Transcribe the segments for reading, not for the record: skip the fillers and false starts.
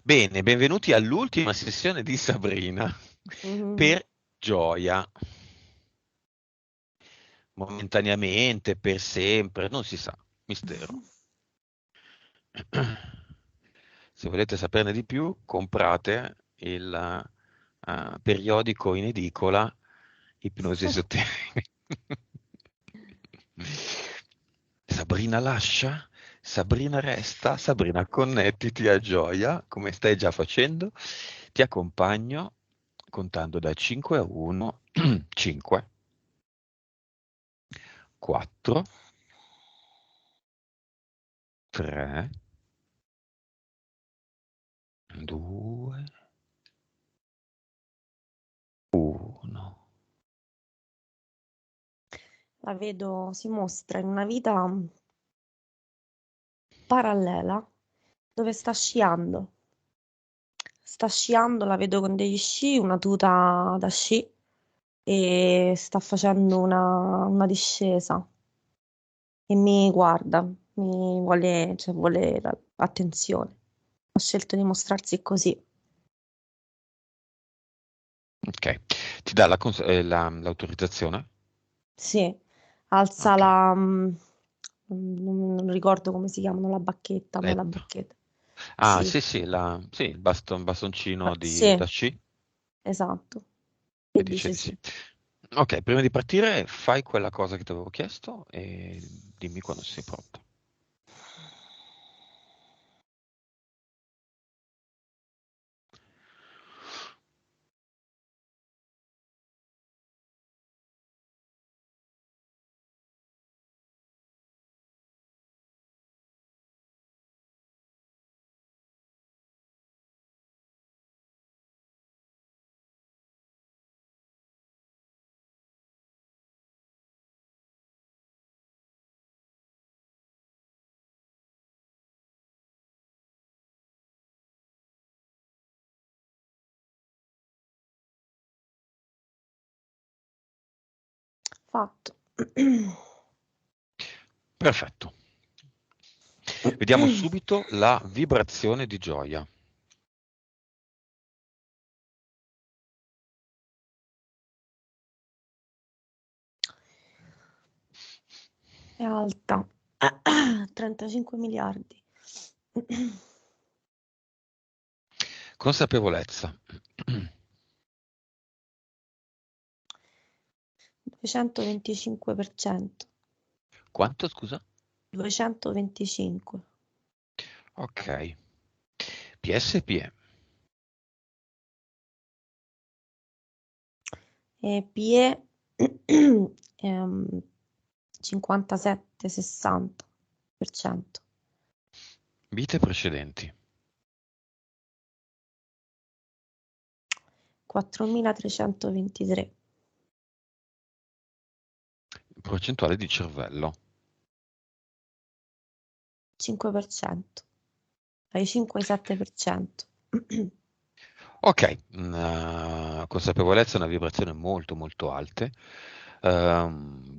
Bene, benvenuti all'ultima sessione di Sabrina. Mhm. Per gioia, momentaneamente, per sempre, non si sa, mistero. Se volete saperne di più, comprate il periodico in edicola Ipnosi esoterica. Sabrina lascia, Sabrina resta, Sabrina connettiti a gioia, come stai già facendo. Ti accompagno contando da 5 a 1, 5, 4, 3, 2, 1. La vedo, si mostra in una vita parallela dove sta sciando. Sta sciando, la vedo con degli sci, una tuta da sci e sta facendo una discesa e mi guarda, mi vuole, cioè vuole l'attenzione. Ha scelto di mostrarsi così. Ok, ti dà l'autorizzazione? Sì, alza Ok, la... non ricordo come si chiamano, la bacchetta, ma è la letta. bacchetta. Ah, Sì, sì, sì, sì, il bastoncino sì, da sci esatto. e E dice dice di sì. sì. Ok, prima di partire fai quella cosa che ti avevo chiesto e dimmi quando sei pronto. Fatto. Perfetto. Vediamo subito la vibrazione di gioia. È alta. 35 miliardi. Consapevolezza. 225%. Quanto, scusa? 225. Ok. PSPE. E PE 57-60%. Vite precedenti. 4.323. Percentuale di cervello. 5%. Dai 5 ai 7%. Ok, consapevolezza è una vibrazione molto molto alte,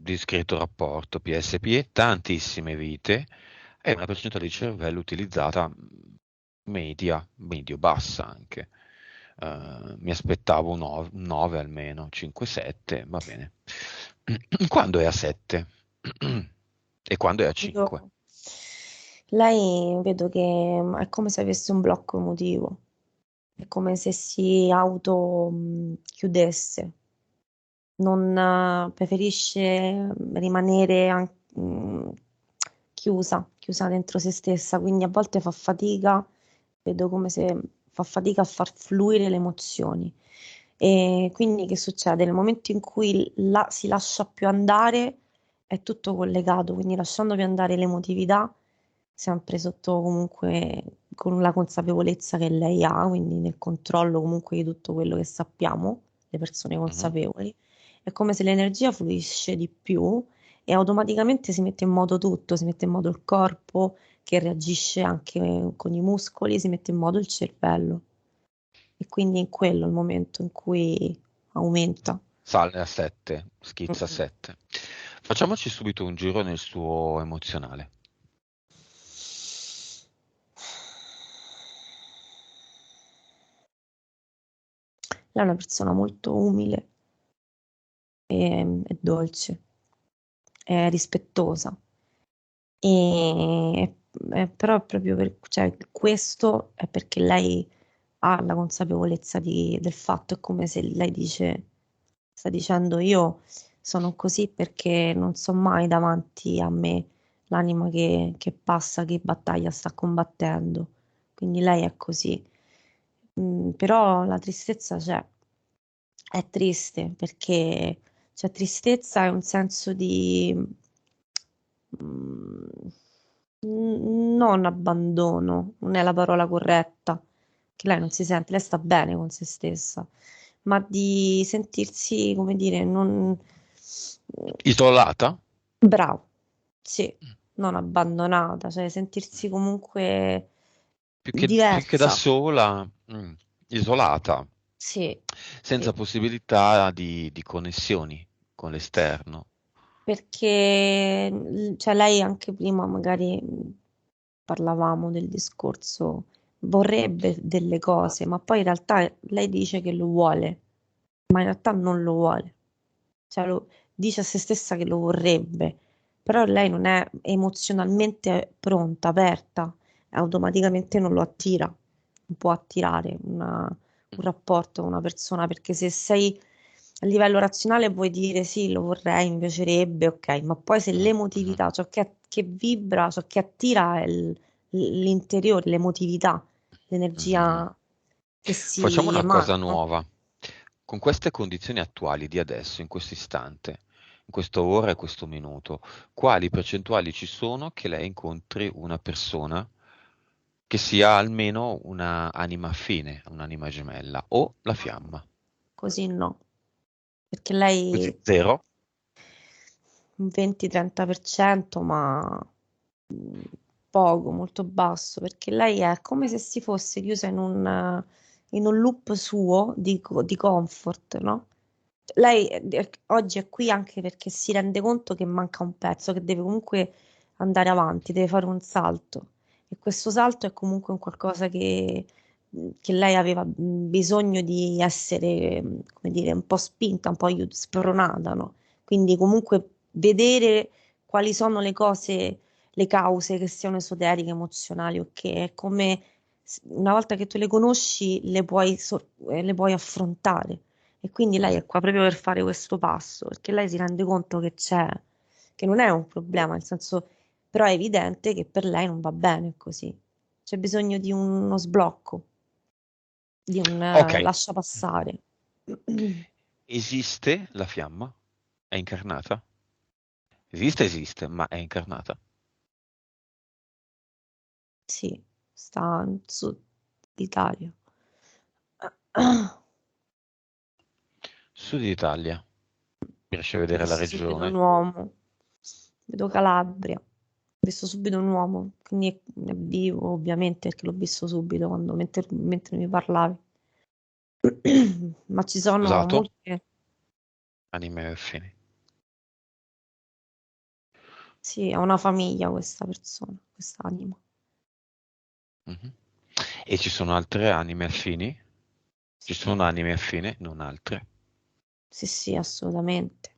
discreto rapporto PSPE, tantissime vite e una percentuale di cervello utilizzata media, medio-bassa anche. Mi aspettavo un 9 almeno, 5-7, va bene. Quando è a 7? E quando è a 5? Io- Lei vedo che è come se avesse un blocco emotivo, è come se si auto chiudesse, non preferisce rimanere chiusa dentro se stessa, quindi a volte fa fatica, vedo come se fa fatica a far fluire le emozioni. E quindi che succede? Nel momento in cui si lascia più andare, è tutto collegato, quindi lasciando più andare l'emotività, sempre sotto comunque con la consapevolezza che lei ha, quindi nel controllo comunque di tutto quello che sappiamo, le persone Mhm. consapevoli, è come se l'energia fluisce di più e automaticamente si mette in moto tutto, si mette in moto il corpo che reagisce anche con i muscoli, si mette in moto il cervello e quindi è quello il momento in cui aumenta. Sale a 7, Mm, schizza a mm. 7. Facciamoci subito un giro nel suo emozionale. Lei è una persona molto umile e dolce, è rispettosa. Però proprio cioè, questo è perché lei ha la consapevolezza del fatto, è come se lei sta dicendo io sono così perché non so mai davanti a me l'anima che passa, che battaglia sta combattendo. Quindi lei è così. Però la tristezza c'è, è triste perché c'è tristezza e un senso di mm, non abbandono, non è la parola corretta, che lei non si sente, lei sta bene con se stessa, ma di sentirsi, come dire, non Isolata? bravo, sì, non abbandonata, cioè sentirsi comunque Più che da diversa, sola, isolata, sì, senza sì. possibilità di connessioni con l'esterno. Perché cioè lei anche prima magari parlavamo del discorso, vorrebbe delle cose, ma poi in realtà lei dice che lo vuole, ma in realtà non lo vuole. Cioè dice a se stessa che lo vorrebbe, però lei non è emozionalmente pronta, aperta, automaticamente non lo attira, non può attirare un rapporto con una persona, perché se sei a livello razionale puoi dire sì, lo vorrei, mi piacerebbe, ok, ma poi se Mm, mhm. l'emotività, ciò che vibra, ciò che attira è l'interiore, l'emotività, Mhm. l'energia che Facciamo si una emana, cosa no? nuova. Con queste condizioni attuali di adesso, in questo istante, in questo ora e questo minuto, quali percentuali ci sono che lei incontri una persona che sia almeno una anima affine, un'anima gemella o la fiamma? Così no, perché Così, lei zero? un 20-30%, ma mh, poco, molto basso, perché lei è come se si fosse chiusa in un loop suo di comfort, no? Lei oggi è qui anche perché si rende conto che manca un pezzo, che deve comunque andare avanti, deve fare un salto. E questo salto è comunque un qualcosa che lei aveva bisogno di essere, come dire, un po' spinta, un po' spronata, no? Quindi comunque vedere quali sono le cose, le cause che siano esoteriche, emozionali, ok? È come una volta che tu le conosci, le puoi affrontare. E quindi lei Mm. è qua proprio per fare questo passo, perché lei si rende conto che c'è, che non è un problema, nel senso, però è evidente che per lei non va bene così. C'è bisogno di uno sblocco, di un Ok, lascia passare. esiste la fiamma? È incarnata? Esiste, ma è incarnata. Sì, sta in Sud Italia. Sud Italia, riesci a Ho vedere la visto subito un regione? uomo, vedo Calabria, ho visto subito un uomo, quindi è vivo ovviamente perché l'ho visto subito mentre mi parlavi. Ma ci sono Sposato? molte, Anime affini. sì, ha una famiglia questa persona, quest'anima. Mhm. E ci sono altre anime affini? Ci Sì, sono anime affine, non altre. sì, sì, assolutamente,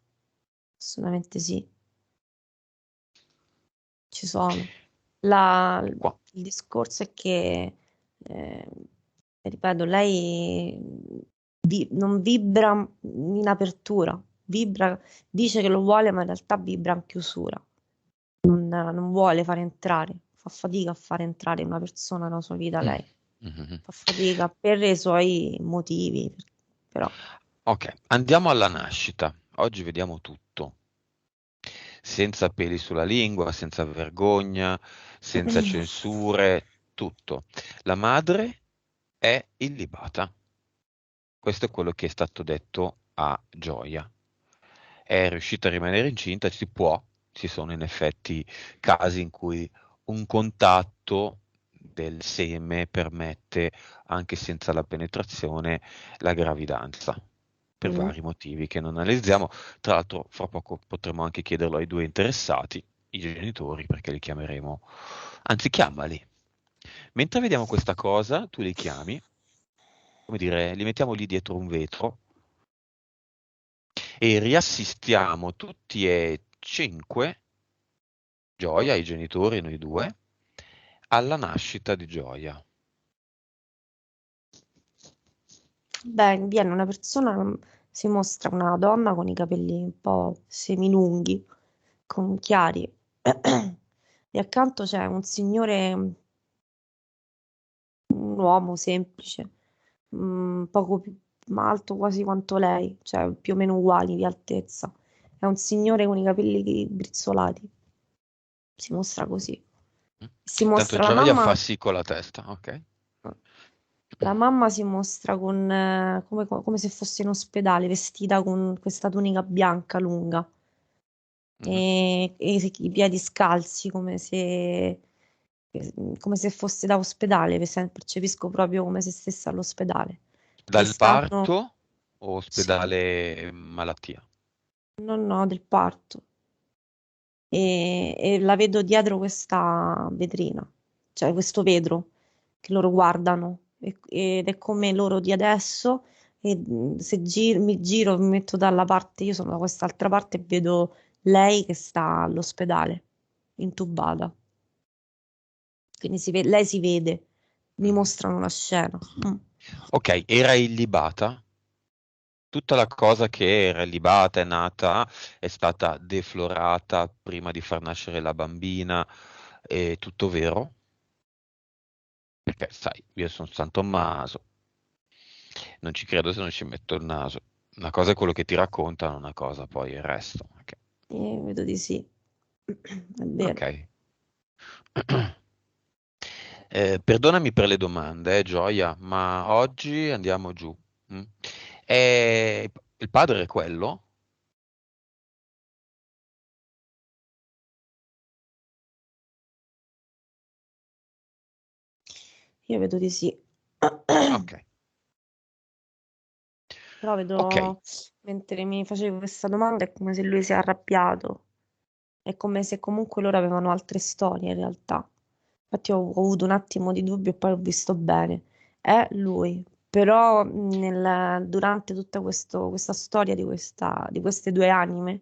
assolutamente sì, ci sono. Qua. Il discorso è che, ripeto, lei non vibra in apertura, vibra, dice che lo vuole, ma in realtà vibra in chiusura. Non vuole fare entrare, fa fatica a fare entrare una persona nella sua vita, Mm. lei Mhm. fa fatica per i suoi motivi, però. Ok, andiamo alla nascita. Oggi vediamo tutto. Senza peli sulla lingua, senza vergogna, senza censure, tutto. La madre è illibata. Questo è quello che è stato detto a Gioia. È riuscita a rimanere incinta, ci sono in effetti casi in cui un contatto del seme permette, anche senza la penetrazione, la gravidanza, per Mm. vari motivi che non analizziamo. Tra l'altro, fra poco potremo anche chiederlo ai due interessati, i genitori, perché li chiameremo, anzi chiamali. Mentre vediamo questa cosa, tu li chiami come dire, li mettiamo lì dietro un vetro e riassistiamo tutti e cinque, Gioia, i genitori, noi due, alla nascita di Gioia. Beh, viene una persona, si mostra una donna con i capelli un po' semilunghi, con chiari, e accanto c'è un signore, un uomo semplice, poco più ma alto quasi quanto lei, cioè più o meno uguali di altezza. È un signore con i capelli brizzolati, si mostra così. Si Tanto mostra la Gioia fa mamma. sì con la testa, ok? La mamma si mostra con, come se fosse in ospedale, vestita con questa tunica bianca lunga Mhm. i piedi scalzi, come se fosse da ospedale, percepisco proprio come se stesse all'ospedale. E Dal stanno, parto o sì, ospedale malattia? no, no, del parto. E la vedo dietro questa vetrina, cioè questo vetro che loro guardano ed è come loro di adesso e se mi giro, mi metto dalla parte, io sono da quest'altra parte e vedo lei che sta all'ospedale, intubata. Quindi lei si vede, mi Mhm. mostrano la scena. Mm. Ok, era illibata. Tutta la cosa che era illibata, è nata, è stata deflorata prima di far nascere la bambina, è tutto vero? Perché, sai, io sono San Tommaso, non ci credo se non ci metto il naso. Una cosa è quello che ti raccontano, una cosa poi il resto. Ok. E vedo di sì, è vero. Ok. Perdonami per le domande, Gioia, ma oggi andiamo giù. Mm? Il padre è quello? Io vedo di sì. Ok, Però ok. vedo, mentre mi facevo questa domanda, è come se lui si è arrabbiato. È come se comunque loro avevano altre storie in realtà. Infatti ho avuto un attimo di dubbio e poi ho visto bene. È lui. Però durante tutta questa storia di queste due anime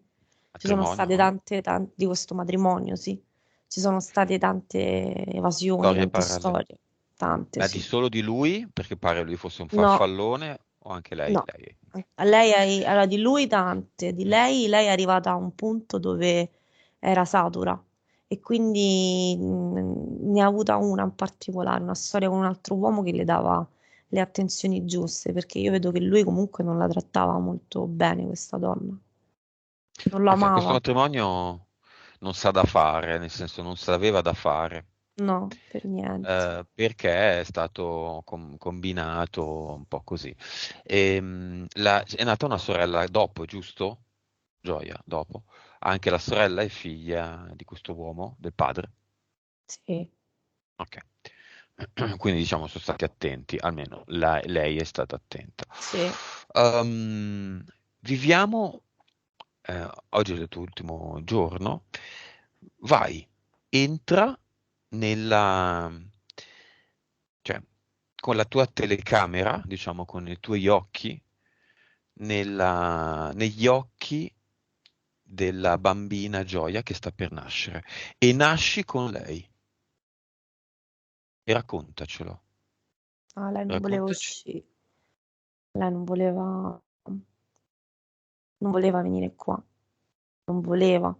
ci sono Matrimonio, state eh? di questo matrimonio, sì. Ci sono state tante evasioni, Storie tante parallele. storie. Tante, Ma di sì. solo di lui, perché pare lui fosse un No, farfallone, o anche lei? no, Lei. a lei allora, di lui tante, di lei è arrivata a un punto dove era satura e quindi ne ha avuta una in particolare, una storia con un altro uomo che le dava le attenzioni giuste, perché io vedo che lui comunque non la trattava molto bene, questa donna, non Sai, questo l'amava, matrimonio non sa da fare, nel senso non sapeva da fare, no, per niente. perché è stato combinato un po' così. È nata una sorella dopo, giusto? Gioia, dopo. Anche la sorella è figlia di questo uomo, del padre. Sì, Ok. Quindi diciamo sono stati attenti, almeno lei è stata attenta. sì. Ehm, Viviamo, oggi è il tuo ultimo giorno, vai, entra nella, cioè, con la tua telecamera, diciamo con i tuoi occhi, negli occhi della bambina Gioia che sta per nascere e nasci con lei e raccontacelo. Ah, lei non voleva Raccontaci. uscire, lei non voleva venire qua. Non voleva.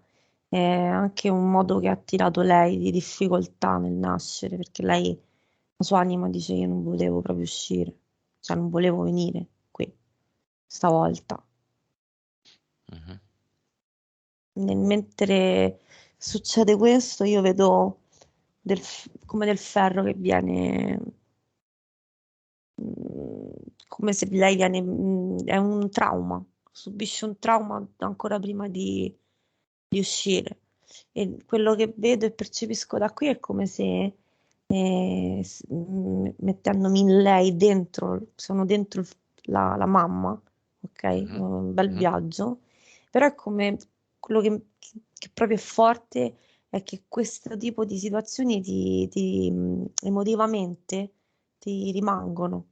È anche un modo che ha tirato lei di difficoltà nel nascere, perché lei, la sua anima dice io non volevo proprio uscire, cioè non volevo venire qui, stavolta. Mhm. Mentre succede questo, io vedo come del ferro che viene, mm, come se lei viene, è un trauma, subisce un trauma ancora prima di uscire. E quello che vedo e percepisco da qui è come se mettendomi in lei dentro, sono dentro la mamma, ok? Mhm. Un bel Mhm. viaggio, però è come quello che proprio è forte è che questo tipo di situazioni emotivamente ti rimangono.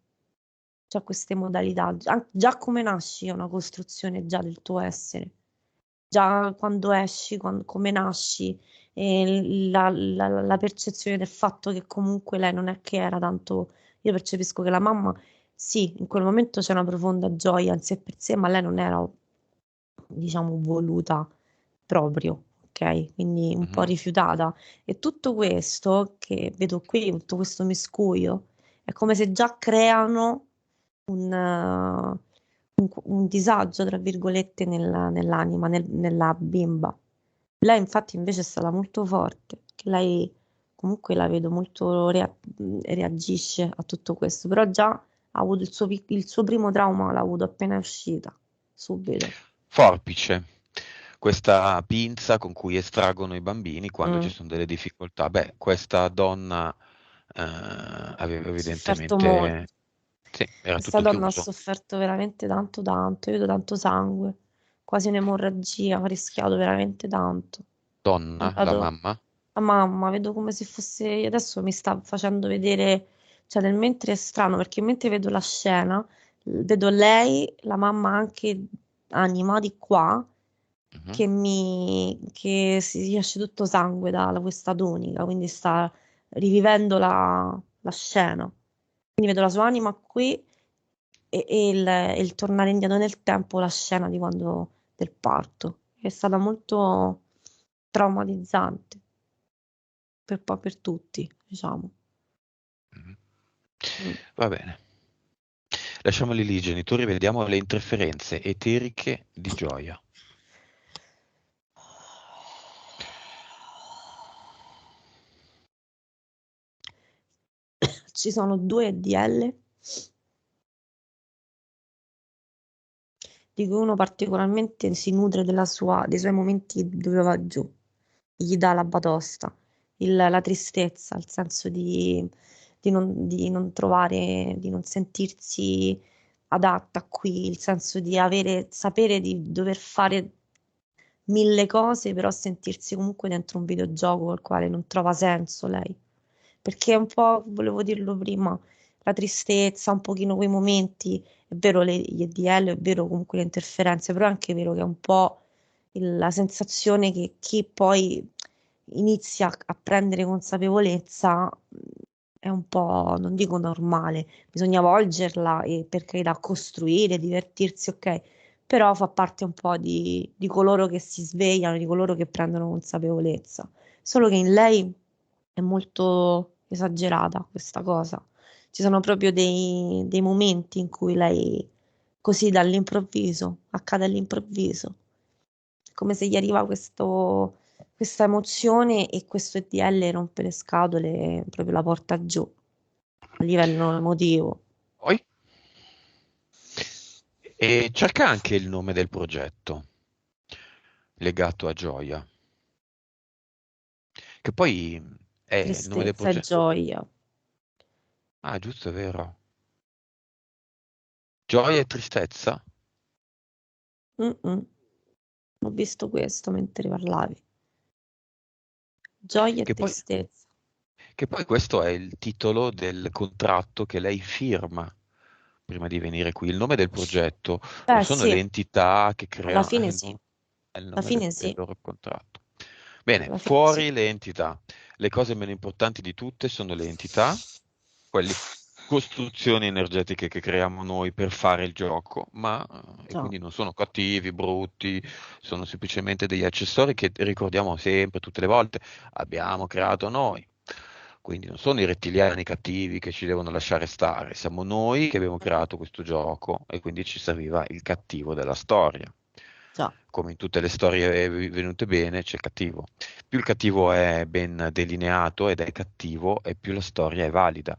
c'ha queste modalità. Già come nasci è una costruzione già del tuo essere. Già quando esci, come nasci, e la percezione del fatto che comunque lei non è che era tanto. Io percepisco che la mamma, sì, in quel momento c'è una profonda gioia in sé per sé, ma lei non era, diciamo, voluta proprio, ok? Quindi un po' Mhm. rifiutata. E tutto questo che vedo qui, tutto questo miscuglio, è come se già creano un disagio, tra virgolette, nell'anima, nella bimba. Lei infatti invece è stata molto forte, che lei comunque la vedo molto reagisce a tutto questo, però già ha avuto il suo primo trauma, l'ha avuto appena è uscita, subito. Forbice, questa pinza con cui estraggono i bambini quando ci Mm. sono delle difficoltà. Beh, questa donna aveva Ha sofferto molto. evidentemente, sì, era Questa tutto donna ha chiuso. sofferto veramente tanto tanto, io vedo tanto sangue, quasi un'emorragia, ha rischiato veramente tanto. Ho Donna, la dato mamma? la mamma, vedo come se fosse, adesso mi sta facendo vedere, cioè nel mentre è strano perché mentre vedo la scena, vedo lei, la mamma anche anima di qua, Mhm. che si esce tutto sangue da questa tunica, quindi sta rivivendo la scena. Quindi vedo la sua anima qui e il tornare indietro nel tempo, la scena di quando del parto. È stata molto traumatizzante per tutti, diciamo. Mhm. Mm. Va bene. Lasciamoli lì, genitori, vediamo le interferenze eteriche di Gioia. Ci sono due EDL, di cui uno particolarmente si nutre dei suoi momenti dove va giù, gli dà la batosta, la tristezza, il senso di non trovare, di non sentirsi adatta qui, il senso di sapere di dover fare mille cose, però sentirsi comunque dentro un videogioco al quale non trova senso lei. Perché è un po', volevo dirlo prima, la tristezza, un pochino quei momenti, è vero gli EDL, è vero comunque le interferenze, però è anche vero che è un po' la sensazione che chi poi inizia a prendere consapevolezza è un po', non dico normale, bisogna volgerla e per carità costruire, divertirsi, ok, però fa parte un po' di coloro che si svegliano, di coloro che prendono consapevolezza. Solo che in lei è molto esagerata questa cosa. Ci sono proprio dei momenti in cui lei, così dall'improvviso, accade all'improvviso, come se gli arriva questa emozione e questo EDL rompe le scatole e proprio la porta giù a livello emotivo. Poi? E cerca anche il nome del progetto legato a Gioia, che poi è il nome del Tristezza e progetto. gioia. Ah, giusto, è vero. Gioia e tristezza? Mm-mm. Ho visto questo mentre parlavi. Gioia e Che poi, tristezza. che poi questo è il titolo del contratto che lei firma prima di venire qui. Il nome del progetto o Beh, sono sì, le entità che alla creano, fine sì. è il Alla nome fine del sì. loro contratto. Bene, Alla fine sì. fuori le entità. Le cose meno importanti di tutte sono le entità, quelle costruzioni energetiche che creiamo noi per fare il gioco, ma e Già. quindi non sono cattivi, brutti, sono semplicemente degli accessori che ricordiamo sempre, tutte le volte, abbiamo creato noi. Quindi non sono i rettiliani cattivi che ci devono lasciare stare, siamo noi che abbiamo creato questo gioco e quindi ci serviva il cattivo della storia. Già. Come in tutte le storie venute bene, c'è il cattivo. Più il cattivo è ben delineato ed è cattivo, e più la storia è valida.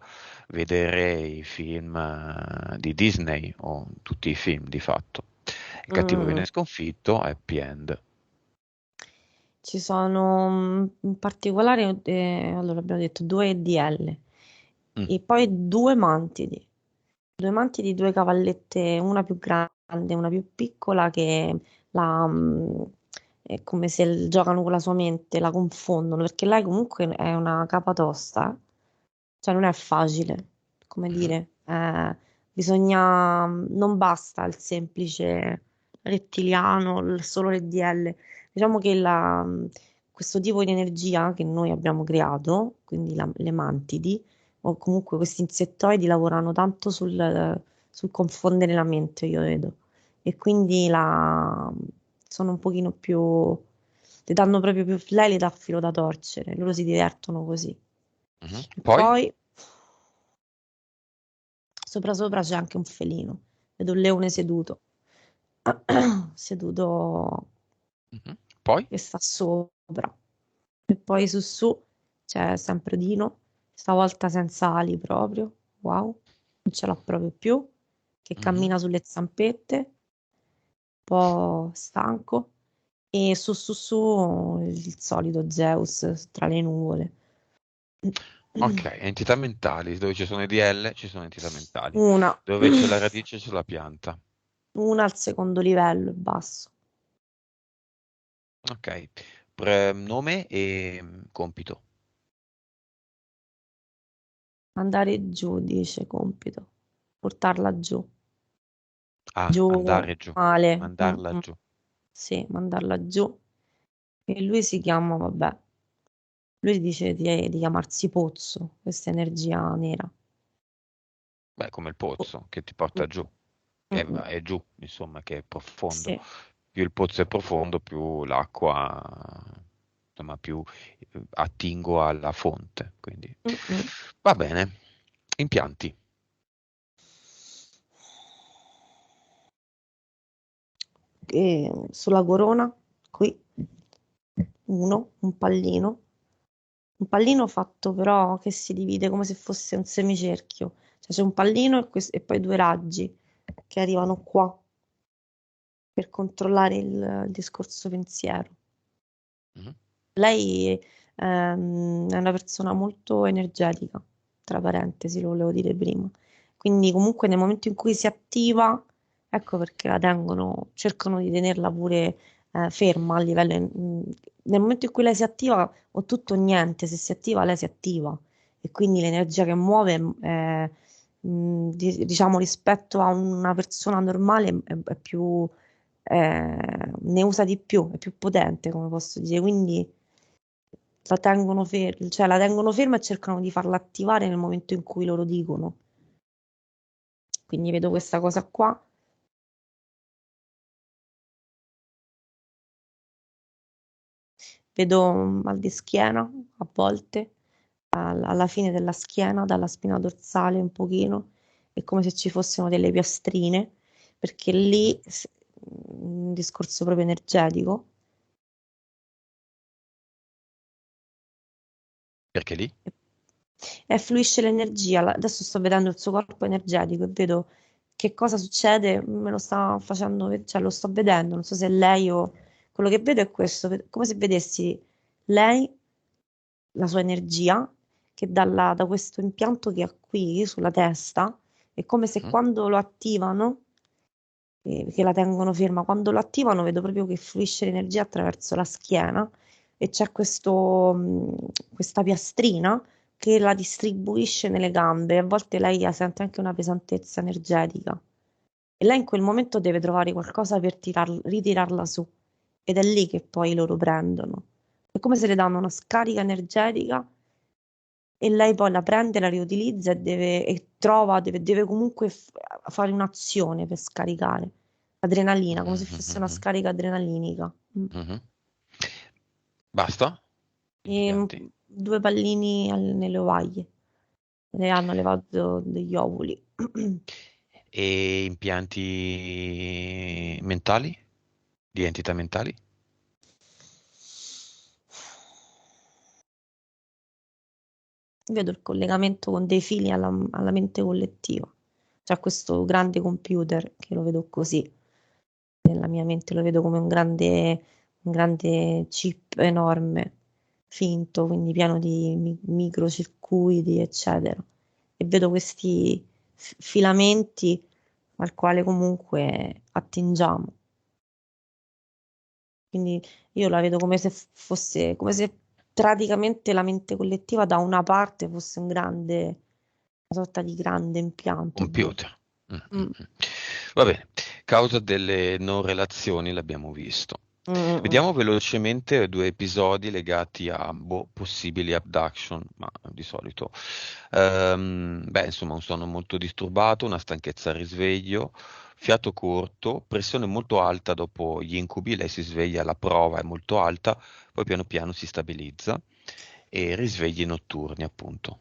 Vedere i film di Disney o tutti i film di fatto. Il cattivo viene Mm. sconfitto, happy end. Ci sono in particolare, allora abbiamo detto due EDL Mm, e poi due mantidi, due cavallette, una più grande, una più piccola che è come se giocano con la sua mente, la confondono, perché lei comunque è una capa tosta, cioè non è facile, come mhm. dire, non basta il semplice rettiliano, solo l'EDL. Diciamo che questo tipo di energia che noi abbiamo creato, quindi le mantidi, o comunque questi insettoidi lavorano tanto sul confondere la mente, io vedo. E quindi sono un pochino più, le danno proprio più, lei le dà filo da torcere, loro si divertono così. E Poi? poi sopra sopra c'è anche un felino, vedo un leone seduto, seduto Mhm. Poi? che sta sopra. E poi su c'è sempre Dino, stavolta senza ali proprio, wow, non ce l'ha proprio più, che Mhm. cammina sulle zampette, un po' stanco, e su il solito Zeus tra le nuvole. Ok, entità mentali, dove ci sono i DL ci sono entità mentali, Una, dove c'è la radice c'è la pianta. una al secondo livello e basso. Ok, nome e compito. Andare giù, dice compito, portarla giù, Ah, giù andare giù, male, mandarla giù. sì, mandarla giù. E lui si chiama, vabbè, lui dice di chiamarsi Pozzo, questa energia nera. Beh, come il Oh, pozzo che ti mm, porta giù, mm, che mm, è giù, insomma, che è profondo. sì. Più il pozzo è profondo, più l'acqua, insomma, più attingo alla fonte. Quindi Mm, mm. va bene. Impianti. E sulla corona, qui, un pallino fatto però che si divide come se fosse un semicerchio. Cioè c'è un pallino e poi due raggi che arrivano qua per controllare il discorso pensiero. Mhm. Lei è una persona molto energetica, tra parentesi, lo volevo dire prima. Quindi comunque nel momento in cui si attiva, ecco perché la tengono, cercano di tenerla pure ferma a livello. Nel momento in cui lei si attiva, o tutto o niente, se si attiva lei si attiva. E quindi l'energia che muove, diciamo, rispetto a una persona normale è più, ne usa di più, è più potente, come posso dire. Quindi cioè la tengono ferma e cercano di farla attivare nel momento in cui loro dicono. Quindi vedo questa cosa qua. Vedo un mal di schiena a volte, alla fine della schiena, dalla spina dorsale un pochino, è come se ci fossero delle piastrine, perché Mhm. lì un discorso proprio energetico. Perché lì? E fluisce l'energia. Adesso sto vedendo il suo corpo energetico e vedo che cosa succede, me lo sta facendo, cioè lo sto vedendo, non so se è lei o quello che vedo è questo, come se vedessi lei, la sua energia, che da questo impianto che ha qui sulla testa, è come se Mhm. quando lo attivano, che la tengono ferma, quando lo attivano vedo proprio che fluisce l'energia attraverso la schiena e c'è questa piastrina che la distribuisce nelle gambe. A volte lei sente anche una pesantezza energetica e lei in quel momento deve trovare qualcosa per ritirarla su ed è lì che poi loro prendono. È come se le danno una scarica energetica e lei poi la prende, la riutilizza e trova, deve comunque fare un'azione per scaricare adrenalina, come se Mhm, fosse una mhm, scarica adrenalinica. mhm. Basta? E Impianti. due pallini nelle ovaie, le hanno levato degli ovuli. E impianti mentali? Di entità mentali? Vedo il collegamento con dei fili alla mente collettiva. C'è questo grande computer che lo vedo così, nella mia mente lo vedo come un grande chip enorme, finto, quindi pieno di microcircuiti, eccetera. E vedo questi filamenti al quale comunque attingiamo. Quindi io la vedo come se fosse, come se praticamente la mente collettiva da una parte fosse una sorta di grande impianto, boh. Computer. Mm, mm, Mm, mm. Va bene, causa delle non relazioni l'abbiamo visto. mm, mm. Vediamo velocemente due episodi legati a possibili abduction, ma di solito. Beh, insomma, un sonno molto disturbato, una stanchezza al risveglio, fiato corto, pressione molto alta dopo gli incubi, lei si sveglia, la prova è molto alta, poi piano piano si stabilizza e risvegli notturni, appunto.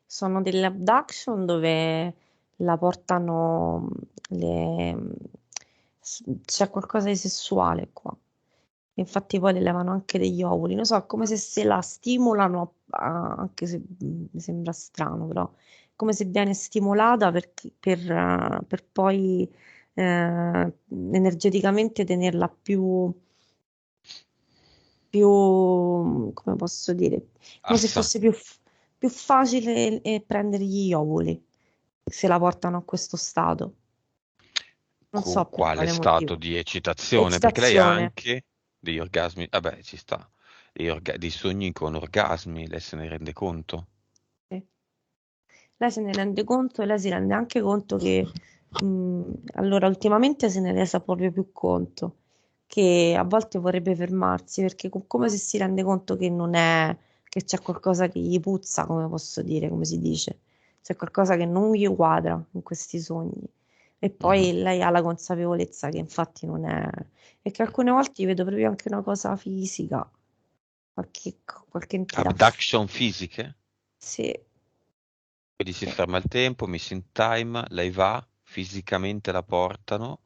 Sono delle abduction dove la portano, c'è qualcosa di sessuale qua. Infatti poi le levano anche degli ovuli, non so, è come se la stimolano, anche se mi sembra strano, però come se viene stimolata per poi energeticamente tenerla come posso dire, come se Assa, fosse più facile prendere gli ovuli, se la portano a questo stato. Non con so per quale quale stato motivo. di eccitazione? Perché lei ha Eccitazione. anche degli orgasmi, vabbè, ci sta, dei sogni con orgasmi, lei se ne rende conto? Sì. Lei se ne rende conto e lei si rende anche conto che, allora, ultimamente se ne è resa proprio più conto, che a volte vorrebbe fermarsi perché come se si rende conto che non è, che c'è qualcosa che gli puzza, come posso dire, come si dice, c'è qualcosa che non gli quadra in questi sogni. E Mhm. poi lei ha la consapevolezza che infatti non è, e che alcune volte gli vedo proprio anche una cosa fisica, qualche, qualche entità. Abduction fisiche? Sì, Quindi si sì, ferma il tempo, missing time, lei va, fisicamente la portano,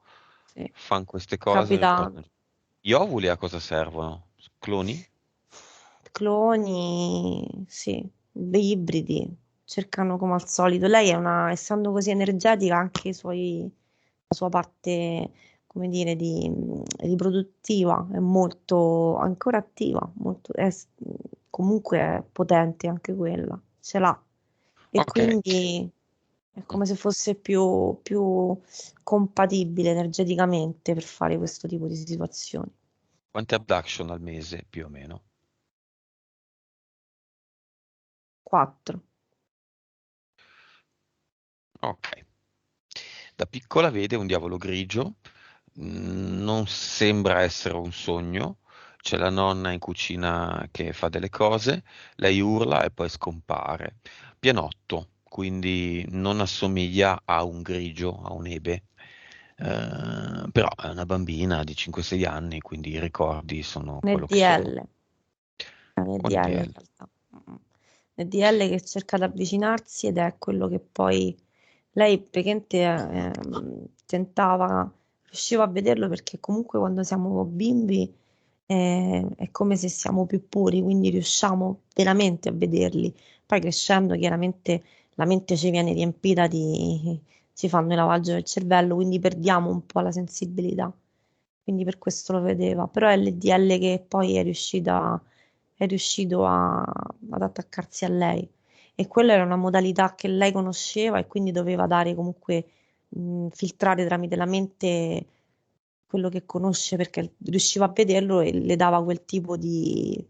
sì. fanno queste cose, Capita. ritornano. Gli ovuli a cosa servono? Cloni? Cloni, sì, degli ibridi, cercano come al solito. Lei è essendo così energetica, anche la sua parte, come dire, riproduttiva è molto ancora attiva, comunque è potente anche quella, ce l'ha. E Ok. quindi è come se fosse più compatibile energeticamente per fare questo tipo di situazioni. Quante abduction al mese, più o meno? 4. Ok. Da piccola vede un diavolo grigio, non sembra essere un sogno, c'è la nonna in cucina che fa delle cose, lei urla e poi scompare. Pianotto, quindi non assomiglia a un grigio, a un ebe, però è una bambina di 5-6 anni, quindi i ricordi sono Nel quello che sono. DL. È un Un EDL in DL. realtà. Mm. EDL che cerca di avvicinarsi ed è quello che poi lei praticamente tentava, riusciva a vederlo perché comunque quando siamo bimbi è come se siamo più puri, quindi riusciamo veramente a vederli. Poi crescendo chiaramente la mente ci viene riempita ci fanno il lavaggio del cervello, quindi perdiamo un po' la sensibilità. Quindi per questo lo vedeva. Però è l'EDL che poi è riuscito ad attaccarsi a lei. E quella era una modalità che lei conosceva e quindi doveva dare comunque, filtrare tramite la mente quello che conosce perché riusciva a vederlo e le dava quel tipo di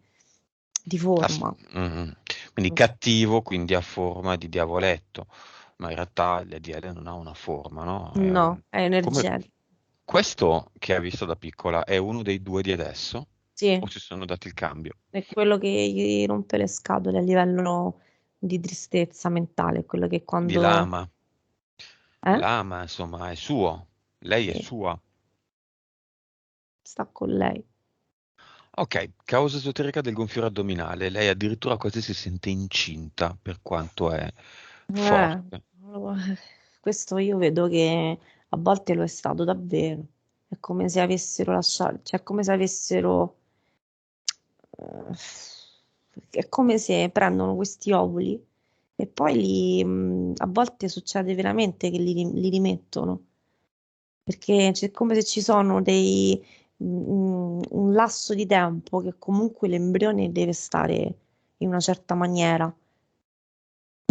Ass- forma. mm. Quindi cattivo, quindi a forma di diavoletto, ma in realtà il DL non ha una forma, no? No, è Come energetico. questo che ha visto da piccola è uno dei due di adesso? O Sì, si sono dati il cambio? è quello che gli rompe le scatole a livello di tristezza mentale, è quello che Quindi quando... l'ama, Eh? l'ama, insomma, è suo, lei è Sì, sua. sta con lei. Ok, causa esoterica del gonfiore addominale, lei addirittura quasi si sente incinta per quanto è Eh, forte. questo io vedo che a volte lo è stato davvero. È come se avessero lasciato, cioè è come se avessero, eh, è come se prendono questi ovuli e poi a volte succede veramente che li rimettono, perché c'è come se ci sono un lasso di tempo che comunque l'embrione deve stare in una certa maniera.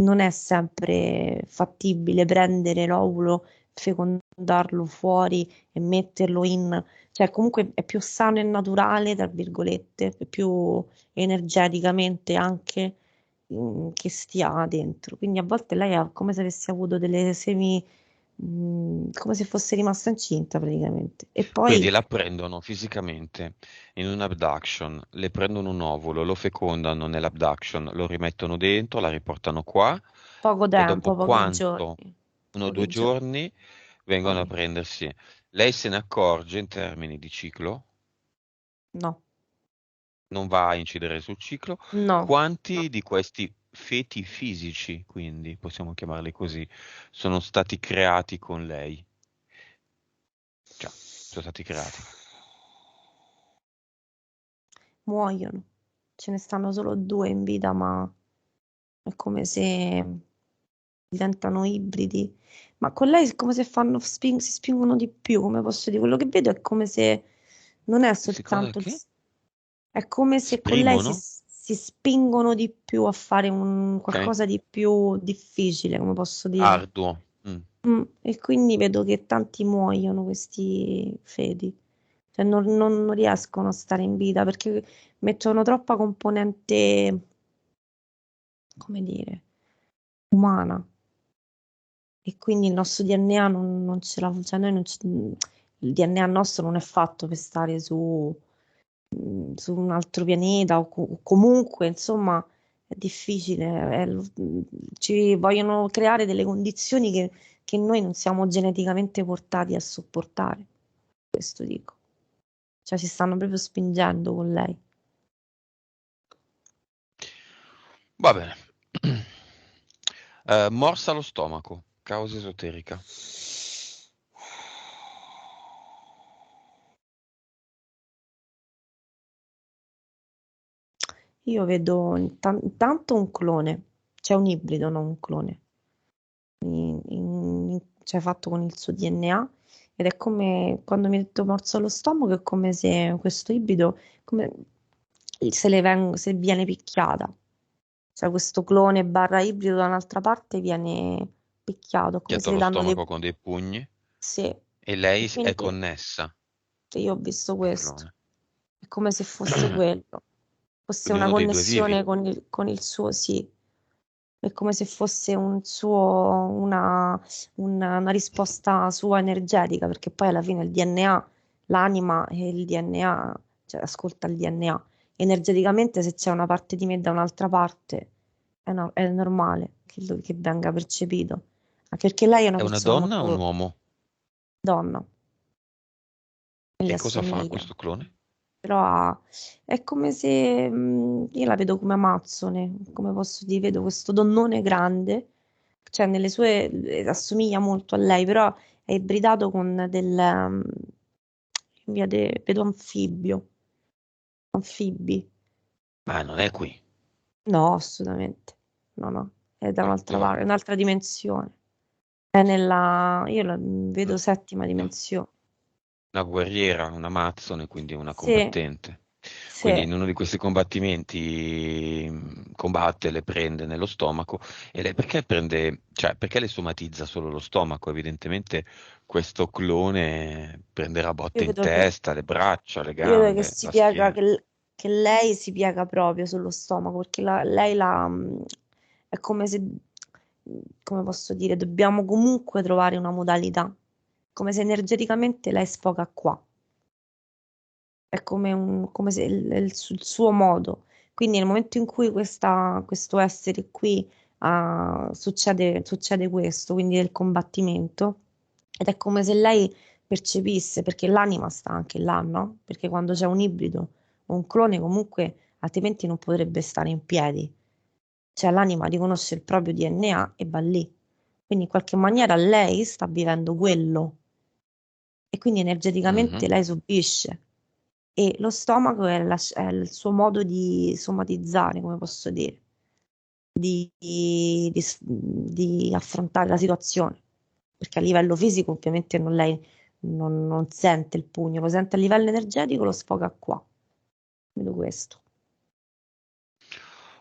Non è sempre fattibile prendere l'ovulo, fecondarlo fuori e metterlo in, cioè comunque è più sano e naturale, tra virgolette, è più energeticamente anche che stia dentro. Quindi a volte lei è come se avesse avuto delle semi, come se fosse rimasta incinta praticamente. E Quindi poi la prendono fisicamente in un abduction, le prendono un ovulo, lo fecondano nell'abduction, lo rimettono dentro, la riportano qua poco e dopo tempo, pochi quanto? giorni, Uno o due pochi giorni, giorni vengono a pochi. prendersi. Lei se ne accorge in termini di ciclo, No, non va a incidere sul ciclo. no. Quanti di questi feti fisici, quindi possiamo chiamarli così, sono stati creati con lei? Cioè, sono stati creati. Muoiono. Ce ne stanno solo due in vita, ma è come se diventano ibridi. Ma con lei è come se si spingono di più, come posso dire. Quello che vedo è come se non è Questi cosa soltanto che? è come se con lei Esprimono? si spingono di più a fare Ok. qualcosa di più difficile, come posso dire. Arduo. E quindi vedo che tanti muoiono questi feti, cioè non riescono a stare in vita perché mettono troppa componente, come dire, umana e quindi il nostro DNA non ce la, cioè noi non il DNA nostro non è fatto per stare su un altro pianeta o comunque, insomma, è difficile, ci vogliono creare delle condizioni che noi non siamo geneticamente portati a sopportare, questo dico. Cioè ci stanno proprio spingendo con lei. Va bene. Morsa allo stomaco, causa esoterica. Io vedo intanto un clone, c'è un ibrido, non un clone, cioè fatto con il suo DNA ed è come quando mi ha detto morso allo stomaco, è come se questo ibrido, come se viene picchiata, cioè questo clone barra ibrido da un'altra parte viene picchiato, come se Dietro le lo danno dei... stomaco con dei pugni Sì, e e lei è quindi connessa io ho visto al questo, clone. è come se fosse quello, fosse Quindi una uno dei due vivi. connessione con il suo sì. È come se fosse un suo, una risposta sua energetica, perché poi alla fine il DNA, l'anima e il DNA, cioè ascolta il DNA. Energeticamente se c'è una parte di me da un'altra parte, è normale che venga percepito. Anche perché lei è una È una persona donna o un molto uomo? donna, e gli E cosa fa assomiglia. questo clone? Però è come se io la vedo come Amazzone, come posso dire, vedo questo donnone grande, cioè nelle sue assomiglia molto a lei, però è ibridato con vedo anfibi. Ma non è qui. No, assolutamente. No, no, è da un'altra Dov'è? parte, è un'altra dimensione. Io la vedo settima No. dimensione. Una guerriera, una Amazzone, quindi una Sì, combattente. Quindi sì. in uno di questi combattimenti combatte, le prende nello stomaco e lei perché prende, cioè perché le somatizza solo lo stomaco? Evidentemente questo clone prenderà Io botte in vedo che testa, le braccia, le Io vedo che gambe, si la piega, schiena. che lei si piega proprio sullo stomaco, perché è come se, come posso dire, dobbiamo comunque trovare una modalità, come se energeticamente lei sfoga qua, è come se il suo modo. Quindi nel momento in cui questo essere qui succede questo, quindi del combattimento, ed è come se lei percepisse, perché l'anima sta anche là, no? Perché quando c'è un ibrido o un clone comunque altrimenti non potrebbe stare in piedi. Cioè l'anima riconosce il proprio DNA e va lì. Quindi in qualche maniera lei sta vivendo quello e quindi energeticamente Mhm. lei subisce. E lo stomaco è il suo modo di somatizzare, come posso dire, di affrontare la situazione. Perché a livello fisico ovviamente lei non sente il pugno, lo sente a livello energetico, lo sfoga qua. Vedo questo.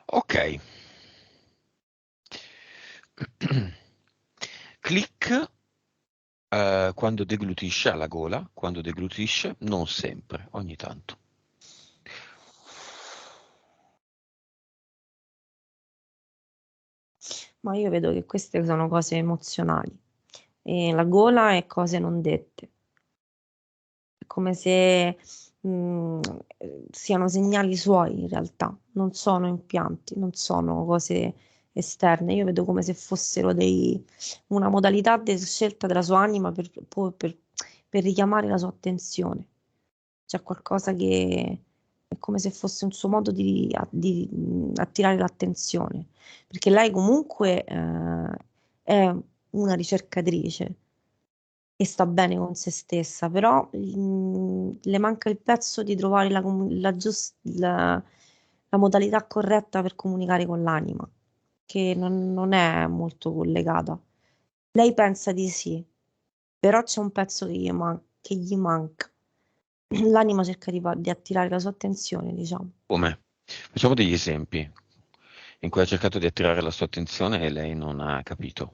Ok. Click quando deglutisce alla gola, quando deglutisce, non sempre, ogni tanto. Ma io vedo che queste sono cose emozionali e la gola è cose non dette. È come se siano segnali suoi in realtà, non sono impianti, non sono cose esterne. Io vedo come se fossero una modalità di scelta della sua anima per richiamare la sua attenzione. C'è qualcosa che è come se fosse un suo modo di attirare l'attenzione, perché lei comunque è una ricercatrice e sta bene con se stessa, però le manca il pezzo di trovare la modalità corretta per comunicare con l'anima, che non è molto collegata. Lei pensa di sì, però c'è un pezzo che gli manca. L'anima cerca di attirare la sua attenzione, diciamo. Come? Facciamo degli esempi in cui ha cercato di attirare la sua attenzione e lei non ha capito.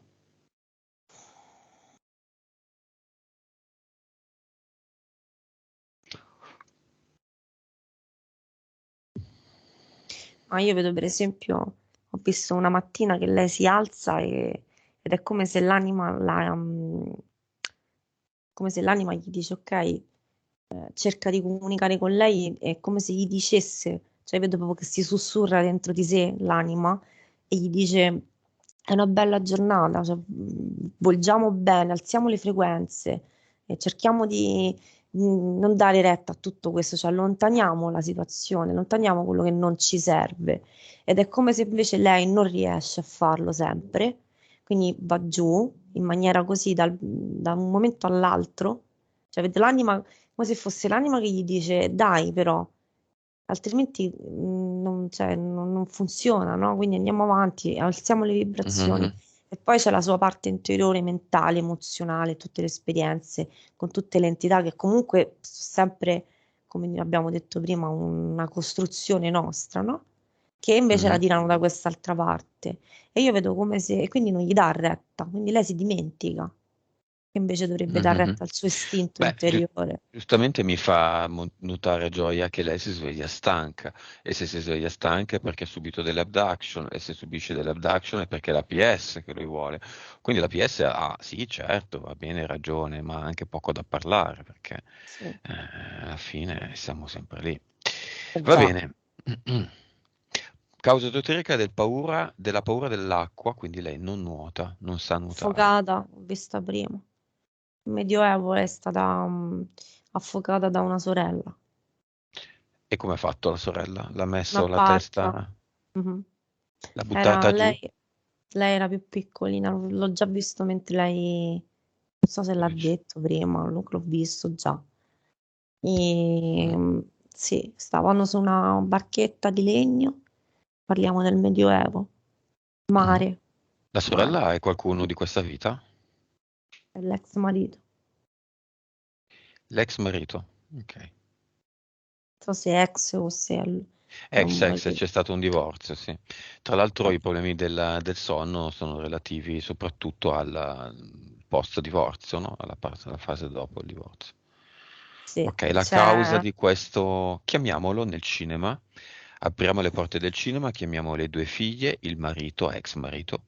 Ma io vedo per esempio, ho visto una mattina che lei si alza ed è come se l'anima gli dice ok, cerca di comunicare con lei, è come se gli dicesse, cioè vedo proprio che si sussurra dentro di sé l'anima e gli dice è una bella giornata, cioè, volgiamo bene, alziamo le frequenze e cerchiamo di non dare retta a tutto questo, cioè allontaniamo la situazione, allontaniamo quello che non ci serve ed è come se invece lei non riesce a farlo sempre, quindi va giù in maniera così da un momento all'altro, cioè vede l'anima come se fosse l'anima che gli dice dai però, altrimenti non funziona, no? Quindi andiamo avanti, alziamo le vibrazioni. Mhm. E poi c'è la sua parte interiore, mentale, emozionale, tutte le esperienze, con tutte le entità che comunque sono sempre, come abbiamo detto prima, una costruzione nostra, no? Che invece la Mhm. tirano da quest'altra parte. E io vedo come se, e quindi non gli dà retta, quindi lei si dimentica, che invece dovrebbe dar Mhm. retta al suo istinto Beh, interiore. giustamente mi fa notare Gioia che lei si sveglia stanca e se si sveglia stanca è perché ha subito delle abduction e se subisce delle abduction è perché è la PS che lui vuole. Quindi la PS ha, sì, certo, va bene, ragione, ma ha anche poco da parlare perché Sì, alla fine siamo sempre lì. Va già. bene. Causa esoterica della paura dell'acqua, quindi lei non nuota, non sa nuotare. Affogata, ho vista prima. Il Medioevo è stata affogata da una sorella, E come ha fatto la sorella? L'ha una messo la barca. testa, Mhm. l'ha Era buttata giù? lei era più piccolina, l'ho già visto mentre lei, non so se l'ha detto prima, l'ho visto già. E, Mm. sì, stavano su una barchetta di legno, parliamo del Medioevo, Mhm. mare, La mare, sorella è qualcuno di questa vita? è l'ex marito. L'ex marito? Ok. Non so se è ex o se è un Ex, marito. c'è stato un divorzio, sì. Tra l'altro Eh, i problemi del sonno sono relativi soprattutto al post-divorzio, no? Alla fase dopo il divorzio. sì, Ok, la causa c'è. di questo, chiamiamolo nel cinema, apriamo le porte del cinema, chiamiamo le due figlie, il marito, ex marito,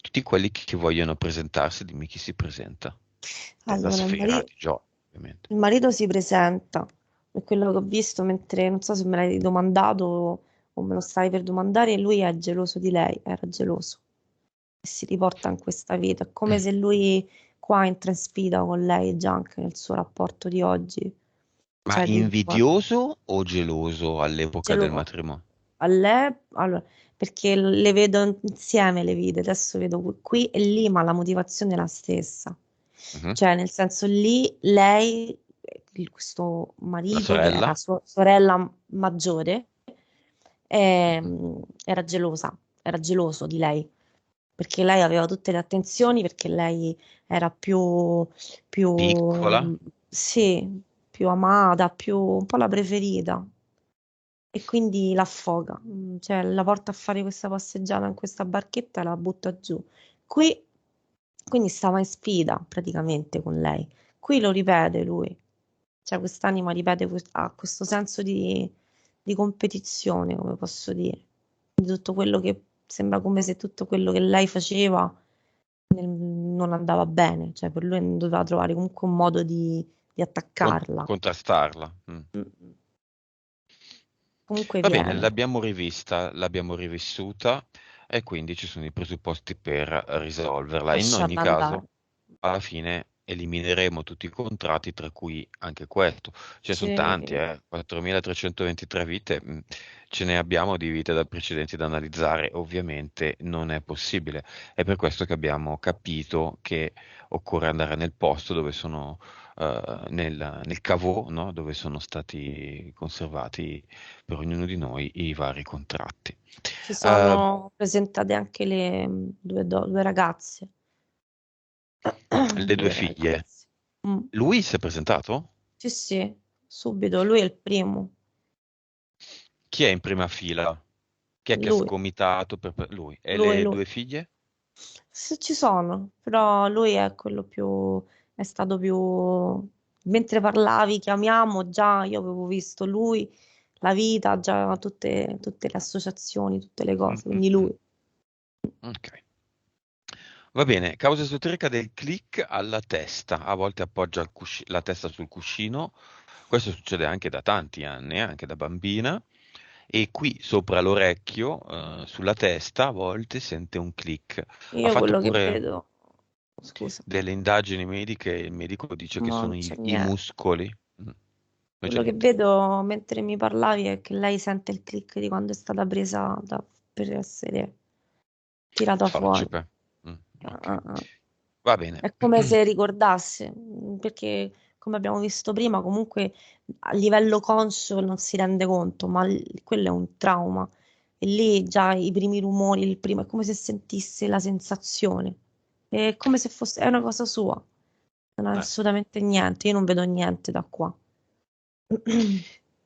tutti quelli che vogliono presentarsi, dimmi chi si presenta. Della Allora, sfera di Gio, ovviamente. il marito si presenta, è quello che ho visto mentre, non so se me l'hai domandato o me lo stavi per domandare, e lui è geloso di lei, era geloso e si riporta in questa vita. È come se lui qua entra in sfida con lei già anche nel suo rapporto di oggi, Ma cioè dice guarda, invidioso o geloso all'epoca del gelo matrimonio? a lei, allora, perché le vedo insieme le vite, adesso vedo qui e lì, ma la motivazione è la stessa. Mhm. Cioè, nel senso lì lei, questo La marito che era sorella? sua sorella maggiore, era gelosa, era geloso di lei, perché lei aveva tutte le attenzioni, perché lei era Piccola? sì, più amata, più un po' la preferita. E quindi l'affoga, cioè la porta a fare questa passeggiata in questa barchetta e la butta giù. Qui, quindi stava in sfida praticamente con lei. Qui lo ripete lui, cioè quest'anima ripete, ha questo senso di competizione, come posso dire, di tutto quello che sembra come se tutto quello che lei faceva non andava bene, cioè per lui doveva trovare comunque un modo di attaccarla. Contrastarla. Mm, mm. Comunque Va bene, viene. l'abbiamo rivista, l'abbiamo rivissuta e quindi ci sono i presupposti per risolverla. In Lasciarla ogni andare. caso, alla fine elimineremo tutti i contratti, tra cui anche questo. Ce ne sono tanti, Sì, 4.323 vite, ce ne abbiamo di vite da precedenti da analizzare, ovviamente non è possibile. È per questo che abbiamo capito che occorre andare nel posto dove sono, nel caveau, no? Dove sono stati conservati per ognuno di noi i vari contratti. si Eh, sono presentate anche le due ragazze. le due Due figlie. ragazze. Mm. Lui si è presentato? Sì, sì, subito, lui è il primo. Chi è in prima fila? Chi è che ha Lui, scomitato per lui? E lui, le lui. due figlie? Sì, ci sono, però lui è quello più, è stato più, mentre parlavi, chiamiamo, già io avevo visto lui, la vita, già tutte le associazioni, tutte le Mm, cose, mm, quindi mm. lui. Ok. Va bene, causa esoterica del click alla testa. A volte appoggia la testa sul cuscino. Questo succede anche da tanti anni, anche da bambina. E qui sopra l'orecchio, sulla testa, a volte sente un click. Ha Io fatto quello che pure vedo, scusa, delle indagini mediche, il medico dice che non sono c'è i niente. muscoli. Mm, non c'è Quello che niente. vedo mentre mi parlavi è che lei sente il click di quando è stata presa per essere tirata fuori. Forcepe. Ah, Ok. ah, ah. Va bene. È come se ricordasse, perché come abbiamo visto prima, comunque a livello conscio non si rende conto, ma quello è un trauma. E lì già i primi rumori, il primo, è come se sentisse la sensazione. È come se fosse, è una cosa sua. Non ha Eh. assolutamente niente, io non vedo niente da qua.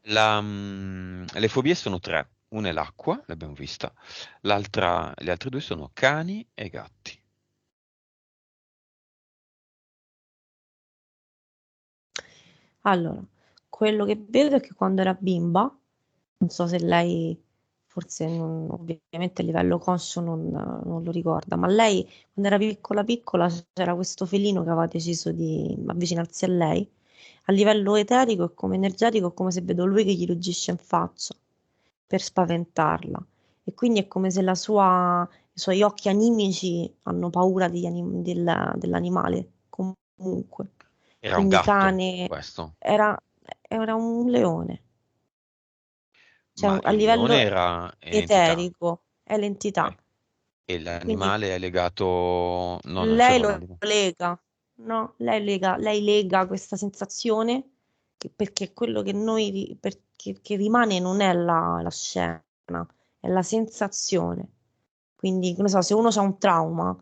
Le fobie sono tre. Una è l'acqua, l'abbiamo vista. Le altre due sono cani e gatti. Allora, quello che vedo è che quando era bimba, non so se lei, forse ovviamente a livello conscio non lo ricorda, ma lei quando era piccola piccola c'era questo felino che aveva deciso di avvicinarsi a lei. A livello eterico e come energetico è come se vedo lui che gli ruggisce in faccia per spaventarla. E quindi è come se i suoi occhi animici hanno paura dell'animale, comunque. Era un Quindi gatto, cane questo. era, era un leone, cioè Ma a il livello leone era in entità. eterico è l'entità. Ok. E Quindi l'animale è legato. No, non lei c'era un lo animale. lega, no? Lei lega questa sensazione perché quello che che rimane non è la scena, è la sensazione. Quindi, non so, se uno ha un trauma,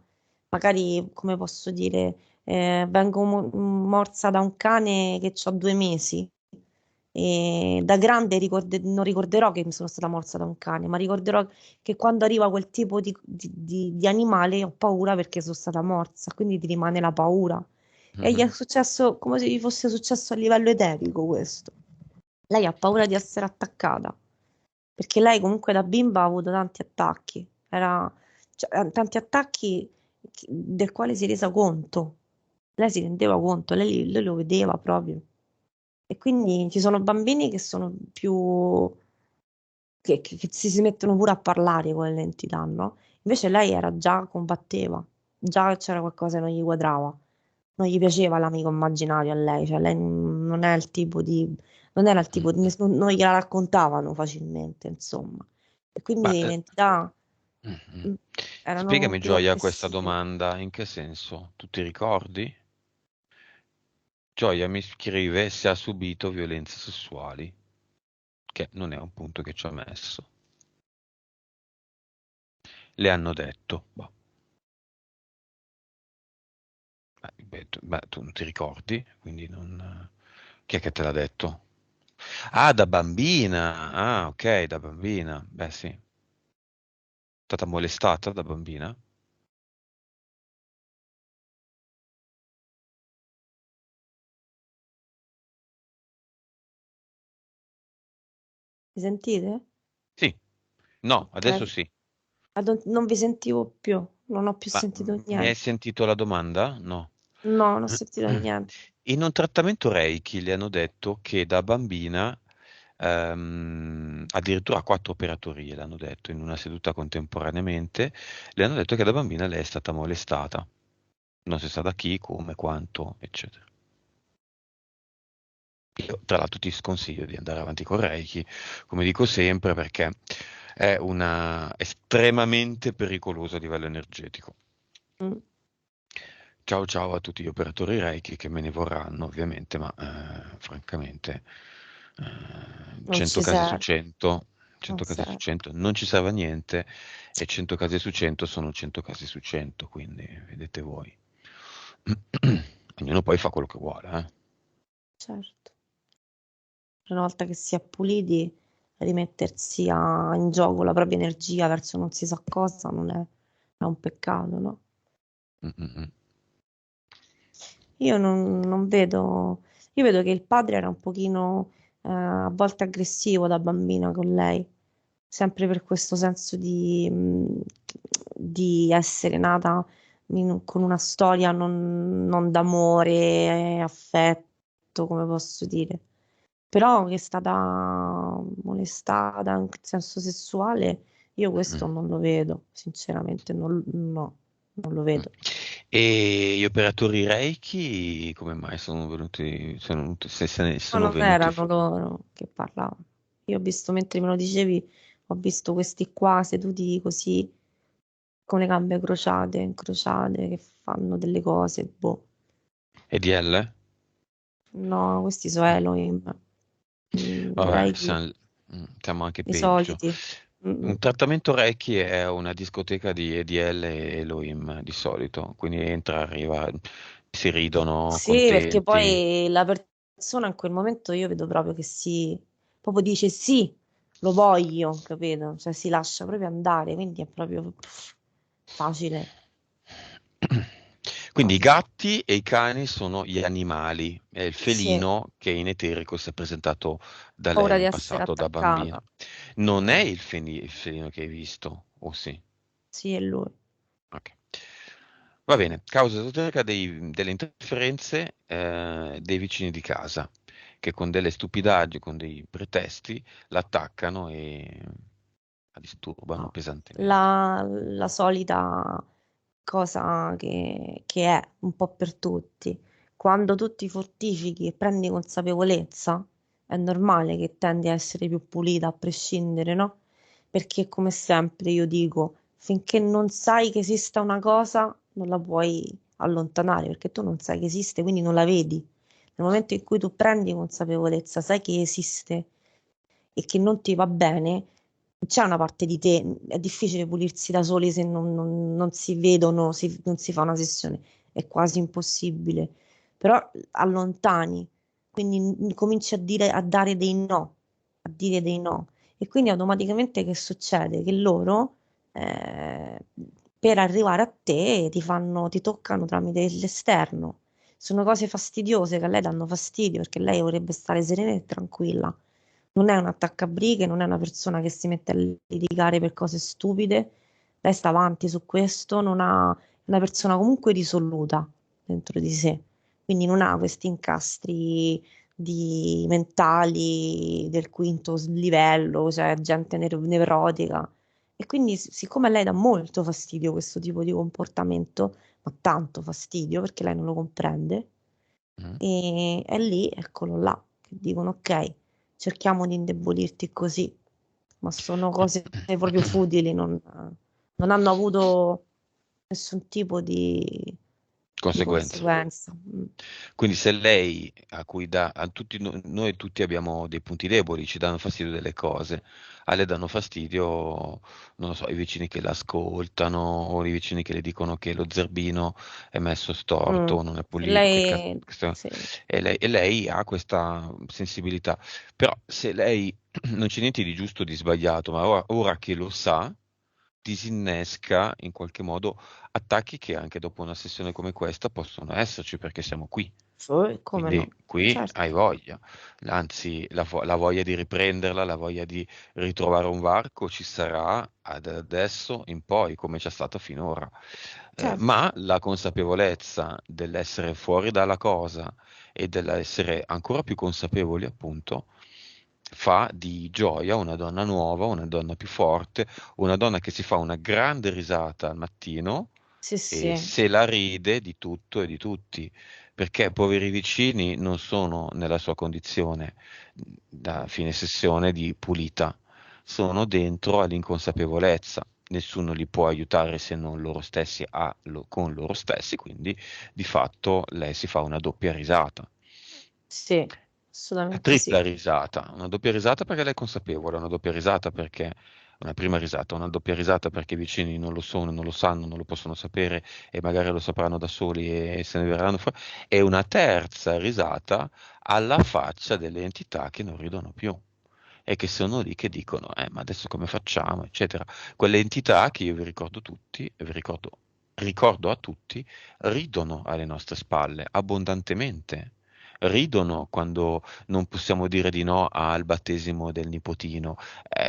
magari, come posso dire, vengo morsa da un cane che ha 2 mesi. E da grande non ricorderò che mi sono stata morsa da un cane, ma ricorderò che quando arriva quel tipo di animale ho paura perché sono stata morsa, quindi ti rimane la paura. E gli è Mhm. successo come se gli fosse successo a livello eterico questo. Lei ha paura di essere attaccata, perché lei comunque da bimba ha avuto tanti attacchi, cioè, tanti attacchi del quale si è resa conto. Lei si rendeva conto, lei lo vedeva proprio. E quindi ci sono bambini che sono più che si mettono pure a parlare con le entità, no? Invece lei era già combatteva, già c'era qualcosa che non gli quadrava, non gli piaceva l'amico immaginario a lei, cioè lei non è il tipo di, non era il tipo di, Mhm. non gliela raccontavano facilmente, insomma. E Ma quindi le entità mhm. mm, erano Spiegami, più Gioia, questa aggressive. domanda. In che senso? Tu ti ricordi? Gioia mi scrive se ha subito violenze sessuali, che non è un punto che ci ha messo. Le hanno detto. Boh. Beh, tu non ti ricordi, quindi non. Chi è che te l'ha detto? Ah, da bambina. Ah, ok, da bambina. Beh, sì. È stata molestata da bambina? Mi sentite? Sì. No, Ok. adesso sì. Non vi sentivo più, non ho più Ma sentito mi hai niente. sentito la domanda? No. No, non ho sentito niente. In un trattamento Reiki le hanno detto che da bambina, addirittura 4 operatori gliel'hanno detto in una seduta contemporaneamente, le hanno detto che da bambina lei è stata molestata. Non si sa da chi, come, quanto, eccetera. Io, tra l'altro, ti sconsiglio di andare avanti con Reiki, come dico sempre, perché è una estremamente pericoloso a livello energetico. Mm, Ciao ciao a tutti gli operatori Reiki che me ne vorranno, ovviamente, ma francamente, non 100 ci casi su serve, 100, non 100 casi su serve. 100 non ci serve a niente e 100 casi su 100 sono 100 casi su 100, quindi vedete voi. Ognuno poi fa quello che vuole, eh. Certo. Una volta che si è puliti, rimettersi in gioco la propria energia verso non si sa cosa non è un peccato, no? Mm, mm, mm. Io non vedo, io vedo che il padre era un pochino a volte aggressivo da bambina con lei, sempre per questo senso di essere nata con una storia non d'amore, affetto, come posso dire. Però che è stata molestata in senso sessuale, io questo Mm, non lo vedo, sinceramente, no, non lo mm. vedo. E gli operatori Reiki come mai se ne Ma sono non venuti erano fuori? loro che parlavano. Io ho visto, mentre me lo dicevi, ho visto questi qua seduti così, con le gambe incrociate, che fanno delle cose, boh. EDL? No, questi sono Elohim, Vabbè, Reiki, siamo anche i peggio. soliti. Mm, mm. Un trattamento Reiki è una discoteca di EDL e Elohim di solito, quindi entra, arriva, si ridono, Sì, perché contenti. poi la persona in quel momento io vedo proprio che proprio dice sì, lo voglio, capito? Cioè si lascia proprio andare, quindi è proprio facile, Quindi i facile. gatti e i cani sono gli animali, è il Sì, felino che in eterico si è presentato da paura lei di in essere passato da bambina. attaccata. Non è Mm, il felino che hai visto, o sì? sì, è lui. Ok. Va bene, causa esoterica delle interferenze dei vicini di casa, che con delle stupidaggini, con dei pretesti, l'attaccano e la disturbano No. pesantemente. La solita cosa che è un po' per tutti. Quando tu ti fortifichi e prendi consapevolezza, è normale che tendi a essere più pulita a prescindere, no? Perché come sempre io dico, finché non sai che esista una cosa, non la puoi allontanare, perché tu non sai che esiste, quindi non la vedi. Nel momento in cui tu prendi consapevolezza, sai che esiste e che non ti va bene, non c'è una parte di te, è difficile pulirsi da soli se non si vedono, non si fa una sessione, è quasi impossibile, però allontani, quindi cominci a dare dei no, a dire dei no, e quindi automaticamente che succede? Che loro eh, per arrivare a te ti toccano tramite l'esterno. Sono cose fastidiose che a lei danno fastidio perché lei vorrebbe stare serena e tranquilla. Non è un attaccabrighe, non è una persona che si mette a litigare per cose stupide. Lei sta avanti su questo, non ha, è una persona comunque risoluta dentro di sé. Quindi non ha questi incastri mentali del quinto livello, cioè gente nevrotica. E quindi, siccome a lei dà molto fastidio questo tipo di comportamento, ma tanto fastidio perché lei non lo comprende, Mm. e è lì, eccolo là, che dicono ok, cerchiamo di indebolirti così, ma sono cose proprio futili, non hanno avuto nessun tipo di Conseguenze. conseguenza. Mm. Quindi se lei, a cui dà, a tutti noi tutti abbiamo dei punti deboli, ci danno fastidio delle cose, a lei danno fastidio, non lo so, i vicini che l'ascoltano o i vicini che le dicono che lo zerbino è messo Mm. storto, o non è pulito, Lei, sì, e lei ha questa sensibilità. Però se lei non c'è niente di giusto o di sbagliato, ma ora che lo sa, disinnesca in qualche modo attacchi che anche dopo una sessione come questa possono esserci perché siamo qui. Come Quindi no? qui hai Certo, voglia, anzi la voglia di riprenderla, la voglia di ritrovare un varco ci sarà da adesso in poi, come c'è stata finora. certo. Ma la consapevolezza dell'essere fuori dalla cosa e dell'essere ancora più consapevoli, appunto, fa di Gioia una donna nuova, una donna più forte, una donna che si fa una grande risata al mattino Sì, e sì. se la ride di tutto e di tutti, perché poveri vicini non sono nella sua condizione da fine sessione di pulita, sono dentro all'inconsapevolezza. Nessuno li può aiutare se non loro stessi con loro stessi, quindi di fatto lei si fa una doppia risata. Sì, Una assolutamente tripla sì. risata, una doppia risata perché lei è consapevole, una doppia risata perché una prima risata, una doppia risata perché i vicini non lo sono, non lo sanno, non lo possono sapere e magari lo sapranno da soli e se ne verranno fuori, e una terza risata alla faccia delle entità che non ridono più e che sono lì che dicono, ma adesso come facciamo, eccetera. Quelle entità che io vi ricordo tutti, ricordo a tutti, ridono alle nostre spalle abbondantemente. Ridono quando non possiamo dire di no al battesimo del nipotino.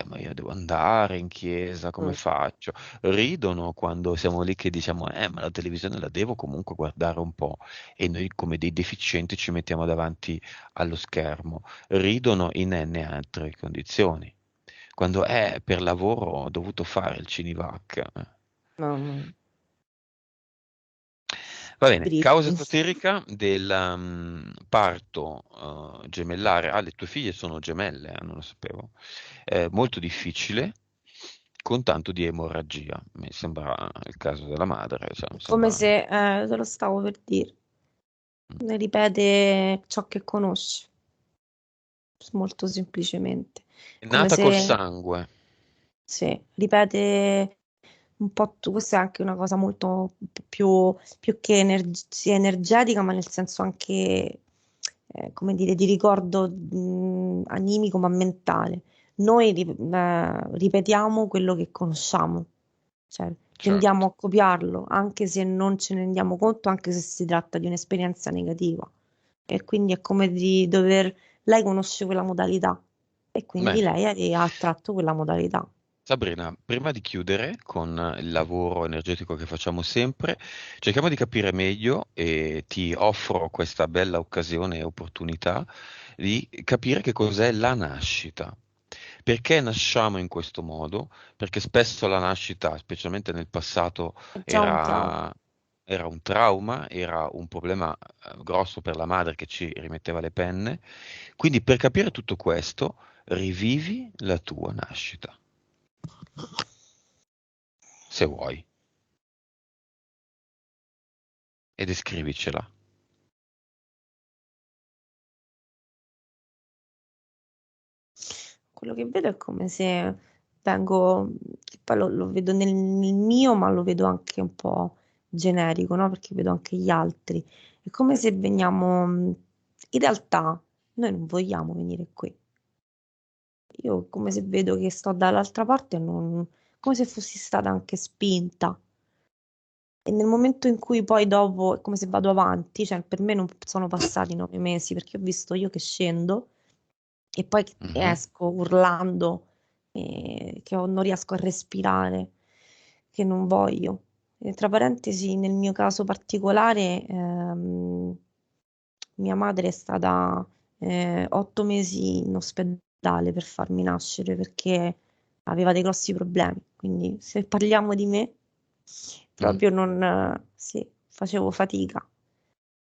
Ma io devo andare in chiesa, come Mm. faccio? Ridono quando siamo lì che diciamo, ma la televisione la devo comunque guardare un po'. E noi come dei deficienti ci mettiamo davanti allo schermo. Ridono in N altre condizioni. Quando per lavoro ho dovuto fare il Cinivac. Mamma mia. Va bene, causa Tristi. esoterica del parto gemellare. Ah, le tue figlie sono gemelle, non lo sapevo. Molto difficile, con tanto di emorragia. Mi sembra il caso della madre, cioè, mi È come sembra. se, te lo stavo per dire, Mm. ripete ciò che conosce, molto semplicemente. È Come nata col se, sangue. se ripete un po', questa è anche una cosa molto più che sia energetica, ma nel senso anche, come dire, di ricordo animico, ma mentale. Noi ripetiamo quello che conosciamo, cioè tendiamo Certo. a copiarlo, anche se non ce ne rendiamo conto, anche se si tratta di un'esperienza negativa. E quindi è come di dover, lei conosce quella modalità e quindi Beh, lei ha attratto quella modalità. Sabrina, prima di chiudere con il lavoro energetico che facciamo sempre, cerchiamo di capire meglio e ti offro questa bella occasione e opportunità di capire che cos'è la nascita. Perché nasciamo in questo modo? Perché spesso la nascita, specialmente nel passato, È già un trauma. era, era un trauma, era un problema grosso per la madre che ci rimetteva le penne. Quindi per capire tutto questo, rivivi la tua nascita se vuoi, e descrivicela. Quello che vedo è come se vengo, poi lo vedo nel mio, ma lo vedo anche un po' generico, no? Perché vedo anche gli altri. È come se veniamo, in realtà noi non vogliamo venire qui. Io come se vedo che sto dall'altra parte, come se fossi stata anche spinta. E nel momento in cui poi dopo è come se vado avanti, cioè per me non sono passati 9 mesi perché ho visto io che scendo e poi che Mhm. esco urlando, che non riesco a respirare, che non voglio. E tra parentesi, nel mio caso particolare, mia madre è stata 8 mesi in ospedale per farmi nascere perché aveva dei grossi problemi. Quindi se parliamo di me, Mm. proprio non, sì, facevo fatica.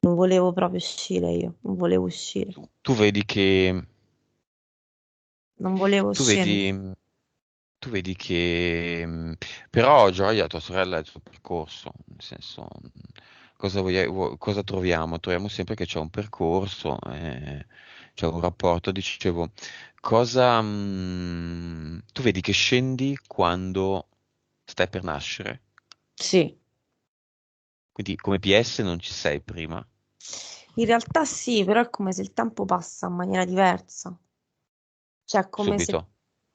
Non volevo proprio uscire io, non volevo uscire, Tu vedi che, non volevo tu scendere. vedi, tu vedi che, però Gioia, tua sorella, è il suo percorso, nel senso, cosa troviamo? Troviamo sempre che c'è un percorso, c'è un rapporto, dicevo, tu vedi che scendi quando stai per nascere, Sì, quindi come PS non ci sei prima, in realtà sì, però è come se il tempo passa in maniera diversa. Cioè, come se subito.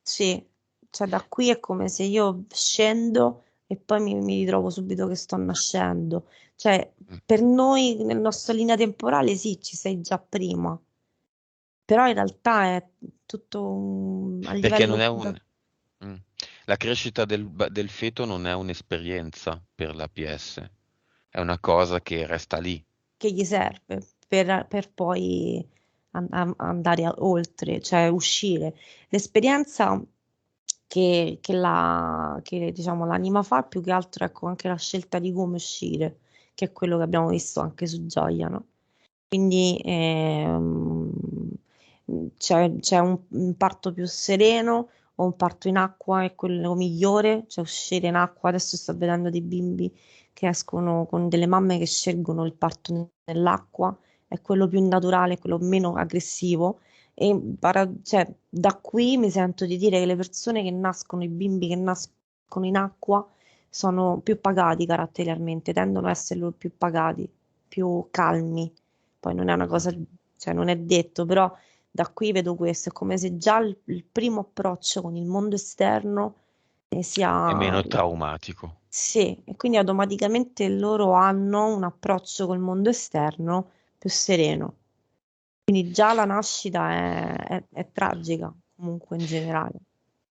sì, cioè da qui è come se io scendo e poi mi ritrovo subito che sto nascendo. Cioè, Mm. per noi, nella nostra linea temporale, sì, ci sei già prima, però in realtà è tutto a Perché non livello... è un... Mm. La crescita del feto non è un'esperienza per la PS, è una cosa che resta lì. che gli serve per poi andare oltre, cioè uscire. L'esperienza che, diciamo, l'anima fa, più che altro, ecco, anche la scelta di come uscire, che è quello che abbiamo visto anche su Gioia, no? Quindi c'è un parto più sereno o un parto in acqua è quello migliore, cioè uscire in acqua. Adesso sto vedendo dei bimbi che escono con delle mamme che scelgono il parto nell'acqua, è quello più naturale, quello meno aggressivo. E cioè, da qui mi sento di dire che le persone che nascono, i bimbi che nascono in acqua, sono più pagati caratterialmente, tendono a essere più pagati, più calmi. Poi non è una cosa, Mhm. cioè non è detto, però da qui vedo questo, è come se già il primo approccio con il mondo esterno È sia... meno traumatico. Sì, e quindi automaticamente loro hanno un approccio col mondo esterno più sereno. Quindi già la nascita è tragica, comunque in generale.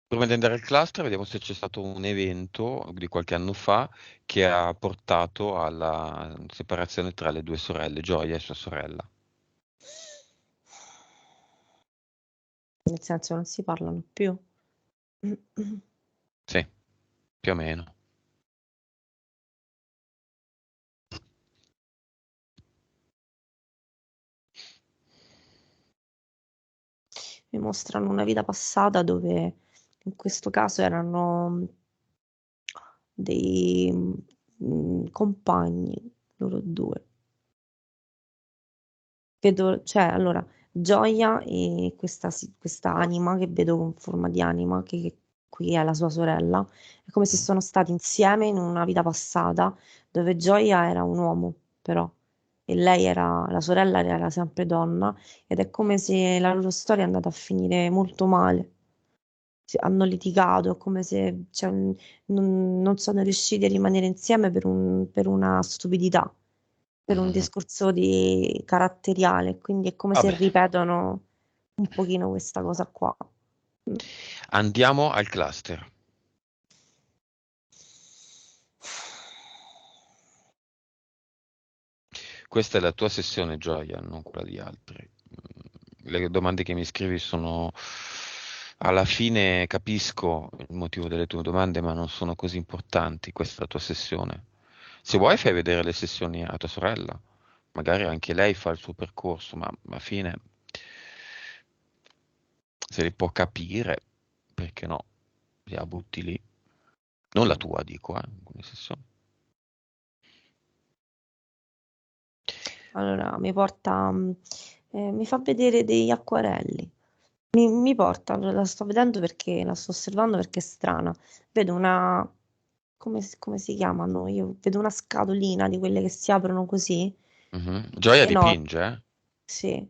Prima di andare al cluster, vediamo se c'è stato un evento di qualche anno fa che ha portato alla separazione tra le due sorelle, Gioia e sua sorella. Nel senso non si parlano più. Sì, più o meno. Mi mostrano una vita passata dove in questo caso erano dei compagni, loro due. Vedo, cioè, allora, Gioia e questa anima che vedo con forma di anima, che qui è la sua sorella, è come se Mm. sono stati insieme in una vita passata dove Gioia era un uomo, però, e lei era, la sorella era sempre donna, ed è come se la loro storia è andata a finire molto male. Hanno litigato, è come se cioè, non sono riusciti a rimanere insieme per una stupidità, per un Mhm. discorso di caratteriale, quindi è come se Vabbè, ripetono un pochino questa cosa qua. Mm. andiamo al cluster. Questa è la tua sessione, Gioia, non quella di altri. Le domande che mi scrivi sono... Alla fine capisco il motivo delle tue domande, ma non sono così importanti. Questa è la tua sessione. Se vuoi, fai vedere le sessioni a tua sorella. Magari anche lei fa il suo percorso, ma alla fine, se li può capire, perché no? La butti lì. Non la tua, dico, alcune sessioni. Allora, mi fa vedere degli acquarelli. Mi porta, la sto vedendo perché la sto osservando perché è strana. Vedo una, come si chiamano? Io vedo una scatolina di quelle che si aprono così, Mhm. Gioia enorme, dipinge, eh? sì.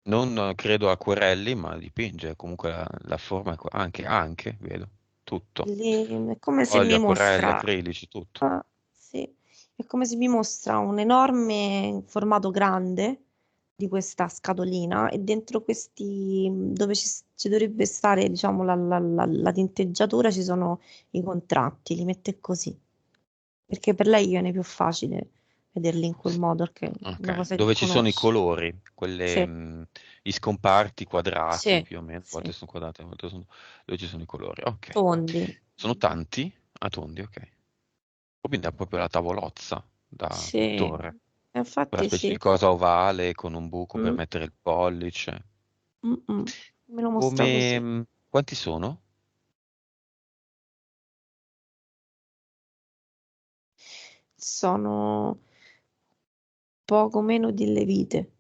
Non credo acquerelli, ma dipinge. Comunque la forma è anche, vedo. Tutto. È come se Olio, mi acquerelli, mostra, acrilici, tutto. ah, sì, è come se mi mostra un enorme formato grande di questa scatolina e dentro questi, dove ci dovrebbe stare, diciamo, la tinteggiatura, ci sono i contratti, li mette così, perché per lei viene più facile vederli in quel modo, perché è una Ok. cosa che Dove ci sono i conosce. colori, Sì, i scomparti quadrati sì, più o meno, a sì, volte sono quadrati, a volte sono dove ci sono i colori. Ok. tondi. Sono tanti? A tondi, ok. Quindi ha proprio la tavolozza da Sì, pittore, quella infatti specie di sì. cosa ovale con un buco per Mm, mettere il pollice. mm. Me lo mostra Come, così. quanti sono? Sono poco meno di vite.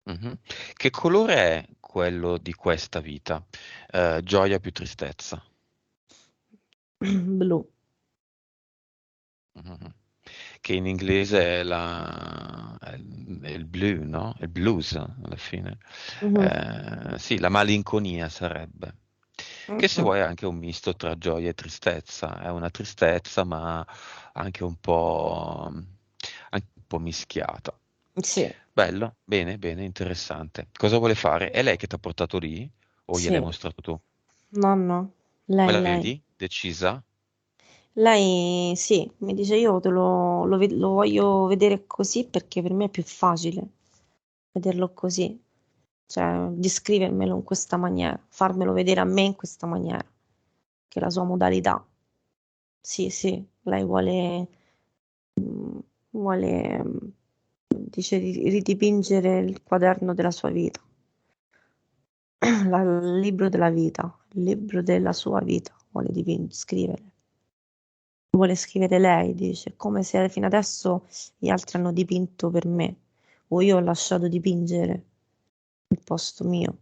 Mhm. Che colore è quello di questa vita? Gioia più tristezza. Blu. Mhm. Che in inglese è il blue, no? È il blues alla fine. Mhm, Sì, la malinconia sarebbe. che se mm. vuoi è anche un misto tra gioia e tristezza, è una tristezza ma anche anche un po' mischiata. Sì, Bello, bene, bene, interessante. Cosa vuole fare? È lei che ti ha portato lì o gliel'hai sì, mostrato tu? no, no, Come lei, la lei. vedi? Decisa? Lei sì, mi dice io lo voglio vedere così perché per me è più facile vederlo così, cioè descrivermelo in questa maniera, farmelo vedere a me in questa maniera, che è la sua modalità. Sì, sì, lei mm, vuole, dice di ridipingere il quaderno della sua vita, il libro della vita, il libro della sua vita, vuole scrivere. Vuole scrivere lei, dice, come se fino adesso gli altri hanno dipinto per me, o io ho lasciato dipingere il posto mio.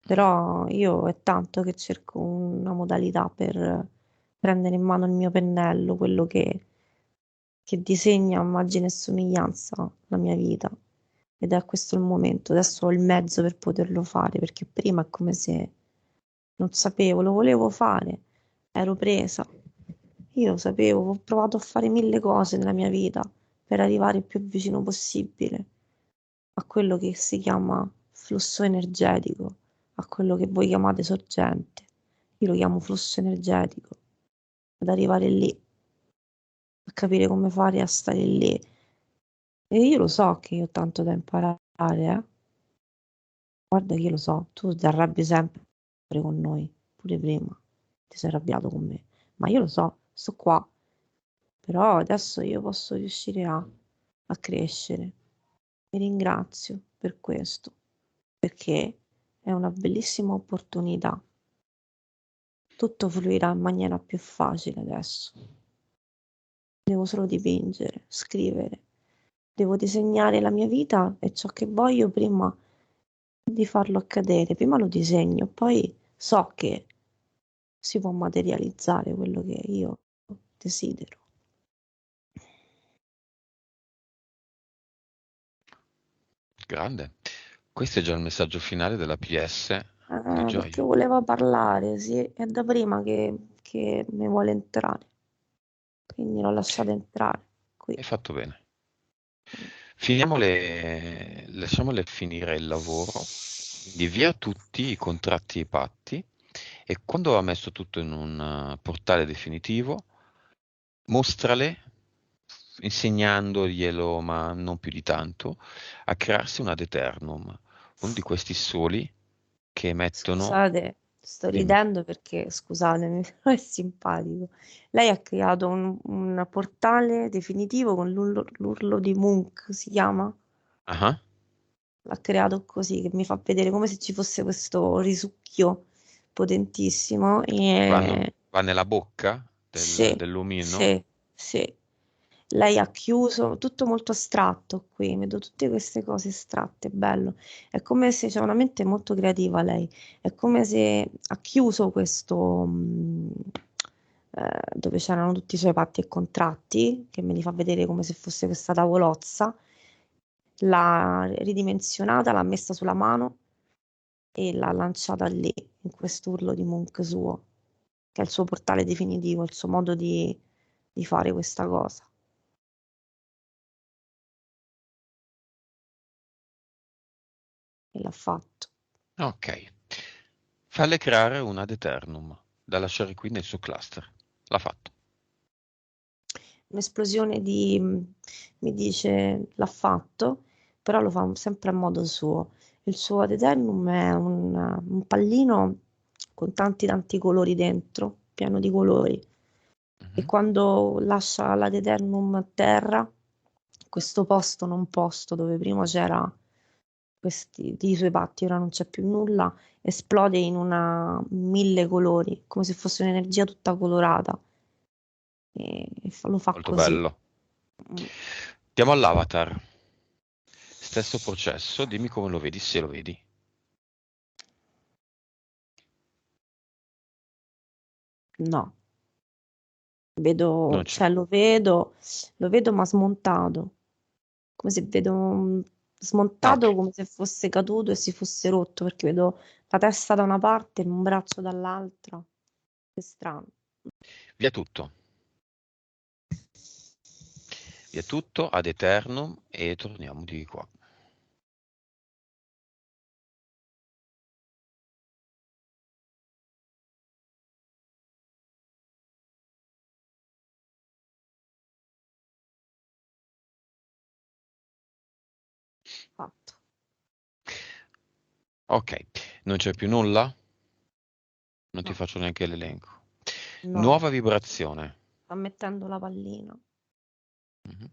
Però io è tanto che cerco una modalità per prendere in mano il mio pennello, quello che disegna a immagine e somiglianza la mia vita. Ed è questo il momento, adesso ho il mezzo per poterlo fare, perché prima è come se non sapevo, lo volevo fare, ero presa. Io sapevo, ho provato a fare mille cose nella mia vita per arrivare il più vicino possibile a quello che si chiama flusso energetico, a quello che voi chiamate sorgente. Io lo chiamo flusso energetico, ad arrivare lì, a capire come fare a stare lì. E io lo so che io ho tanto da imparare, eh. Guarda che io lo so, tu ti arrabbi sempre con noi, pure prima ti sei arrabbiato con me, ma io lo so, sto qua, però adesso io posso riuscire a crescere. Vi ringrazio per questo, perché è una bellissima opportunità. Tutto fluirà in maniera più facile adesso. Devo solo dipingere, scrivere. Devo disegnare la mia vita e ciò che voglio prima di farlo accadere. Prima lo disegno, poi so che si può materializzare quello che io desidero. Grande. Questo è già il messaggio finale della PS di Perché gioia. voleva parlare, sì, è da prima che mi vuole entrare, quindi l'ho lasciata entrare qui. Hai fatto bene. Lasciamole finire il lavoro, quindi via tutti i contratti e i patti e quando ha messo tutto in un portale definitivo, mostrale, insegnandoglielo, ma non più di tanto, a crearsi un ad eternum, uno di questi soli che emettono... Scusate, sto Dimmi. ridendo perché, scusatemi, però è simpatico. Lei ha creato un portale definitivo con l'urlo di Munch, si chiama? Ah, L'ha creato così, che mi fa vedere come se ci fosse questo risucchio potentissimo e va nella bocca sì, dell'omino? sì, sì. Lei ha chiuso, tutto molto astratto qui, vedo tutte queste cose astratte, bello. È come se c'è una mente molto creativa lei, è come se ha chiuso questo, dove c'erano tutti i suoi patti e contratti, che me li fa vedere come se fosse questa tavolozza, l'ha ridimensionata, l'ha messa sulla mano e l'ha lanciata lì, in quest'urlo di Munch suo, che è il suo portale definitivo, il suo modo di fare questa cosa. E l'ha fatto. Ok. Falle creare un ad eternum da lasciare qui nel suo cluster. L'ha fatto. Un'esplosione mi dice, l'ha fatto, però lo fa sempre a modo suo. Il suo ad eternum è un pallino con tanti tanti colori dentro, pieno di colori. E Mhm. quando lascia l'ad eternum a terra, questo posto non posto dove prima c'era questi i suoi patti, ora non c'è più nulla, esplode in una mille colori, come se fosse un'energia tutta colorata lo fa Molto così. bello. Mm, Andiamo all'avatar. Stesso processo, dimmi come lo vedi, se lo vedi. no, Non c'è. cioè lo vedo ma smontato, come se vedo smontato Ok, come se fosse caduto e si fosse rotto, perché vedo la testa da una parte e un braccio dall'altra. Che strano. via tutto ad eternum e torniamo di qua. Fatto. Ok, non c'è più nulla? Non ti No, faccio neanche l'elenco. no, Nuova vibrazione. sta mettendo la pallina. Mhm.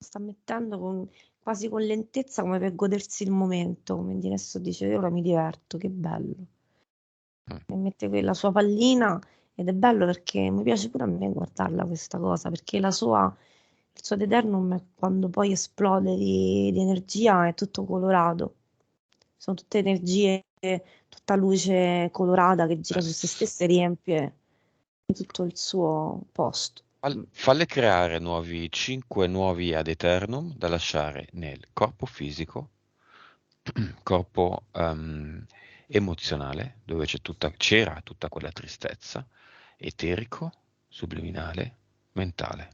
Sta mettendo quasi con lentezza come per godersi il momento, come dire adesso dice io ora mi diverto, che bello. Mm. E mette la sua pallina ed è bello perché mi piace pure a me guardarla questa cosa, perché il suo Deternum quando poi esplode di energia è tutto colorato. Sono tutte energie, tutta luce colorata che gira su se Yes. stessa e riempie tutto il suo posto. Falle creare 5 nuovi ad eternum da lasciare nel corpo fisico, corpo emozionale, dove c'era tutta quella tristezza, eterico, subliminale, mentale.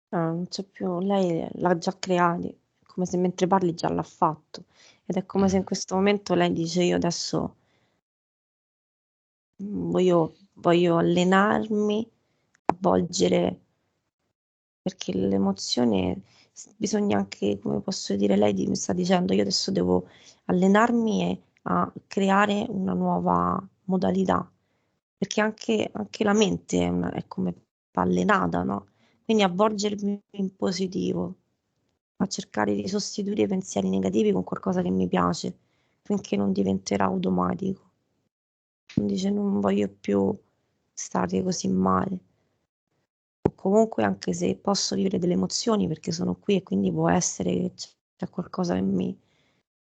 Non c'è più, lei l'ha già creati, è come se mentre parli già l'ha fatto. Ed è come se Mm. in questo momento lei dice io adesso voglio allenarmi a volgere, perché l'emozione bisogna anche, come posso dire, mi sta dicendo io adesso devo allenarmi a creare una nuova modalità, perché anche la mente è come allenata, no? Quindi a volgermi in positivo, a cercare di sostituire i pensieri negativi con qualcosa che mi piace, finché non diventerà automatico. Dice non voglio più stare così male. O comunque anche se posso vivere delle emozioni perché sono qui e quindi può essere che c'è qualcosa che mi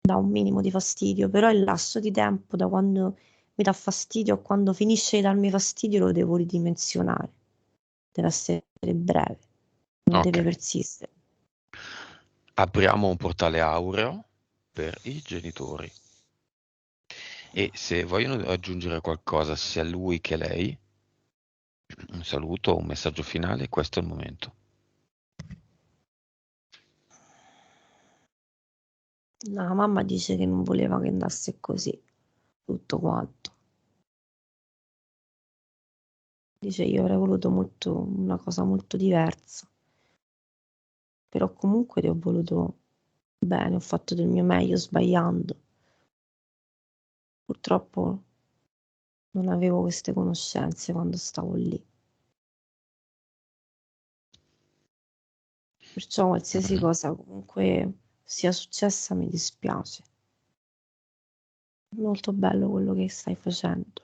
dà un minimo di fastidio, però il lasso di tempo da quando mi dà fastidio a quando finisce di darmi fastidio lo devo ridimensionare. Deve essere breve, non Ok, deve persistere. apriamo un portale aureo per i genitori e se vogliono aggiungere qualcosa sia lui che lei, un saluto o un messaggio finale, questo è il momento. La mamma dice che non voleva che andasse così, tutto quanto. Dice io avrei voluto una cosa molto diversa, però comunque ti ho voluto bene, ho fatto del mio meglio sbagliando. Purtroppo non avevo queste conoscenze quando stavo lì. Perciò qualsiasi Mhm. cosa comunque sia successa mi dispiace. È molto bello quello che stai facendo.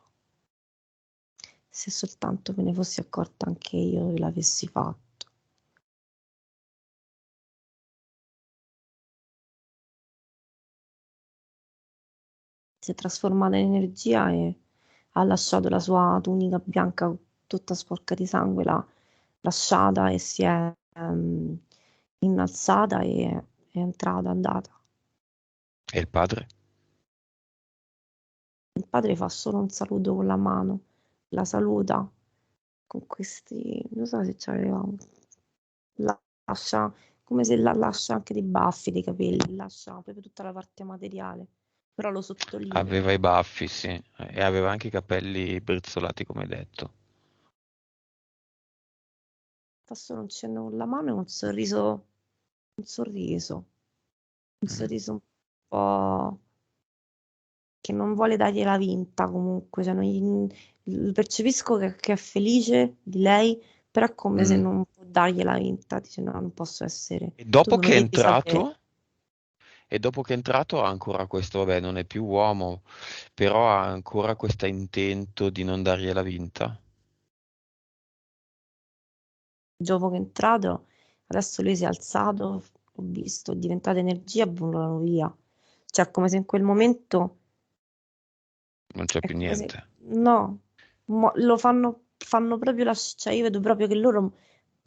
Se soltanto me ne fossi accorta anche io che l'avessi fatto. Si è trasformata in energia e ha lasciato la sua tunica bianca tutta sporca di sangue, l'ha lasciata e si è innalzata e è entrata, è andata. E il padre? Il padre fa solo un saluto con la mano, la saluta con questi, non so se c'aveva, lascia come se la lascia anche dei baffi, dei capelli, lascia proprio tutta la parte materiale, però lo sottolinea. Aveva i baffi, sì, e aveva anche i capelli brizzolati, come hai detto. Fa solo un cenno con la mano e un sorriso, un Mhm. sorriso un po' che non vuole dargliela vinta comunque, cioè percepisco che è felice di lei, però è come se Mm. non può dargliela vinta, dice no, non posso essere, E tu dopo non lo che è devi sapere. entrato, e dopo che è entrato ha ancora questo, vabbè, non è più uomo, però ha ancora questo intento di non dargliela vinta. Dopo che è entrato, adesso lui si è alzato, ho visto, è diventata energia e volano via. Cioè, come se in quel momento Non c'è è più come se niente. no, lo fanno, fanno proprio cioè io vedo proprio che loro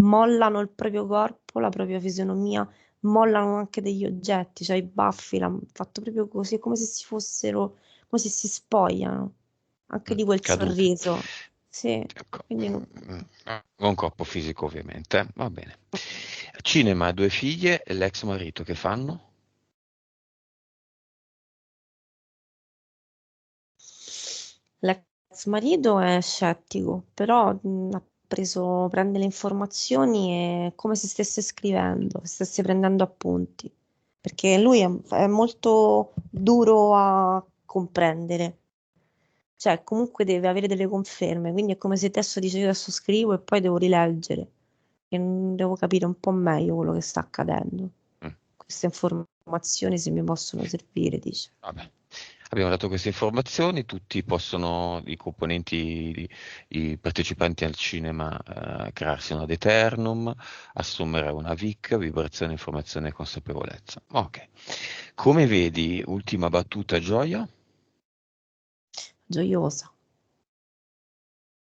mollano il proprio corpo, la propria fisionomia, mollano anche degli oggetti, cioè i baffi, l'hanno fatto proprio così, è come se si fossero, come se si spogliano, anche di quel Caduti. sorriso. Sì, Ecco, quindi un corpo fisico ovviamente, va bene. Cinema, due figlie e l'ex marito che fanno? l'ex marito è scettico, però prende le informazioni e è come se stesse scrivendo, stesse prendendo appunti, perché lui è molto duro a comprendere, cioè comunque deve avere delle conferme, quindi è come se adesso dice io adesso scrivo e poi devo rileggere, e devo capire un po' meglio quello che sta accadendo. Mm, Queste informazioni se mi possono servire, dice. vabbè. Abbiamo dato queste informazioni, tutti possono, i componenti, i partecipanti al cinema, crearsi un ad eternum, assumere una VIC, vibrazione, informazione e consapevolezza. Ok. Come vedi, ultima battuta, Gioia? Gioiosa.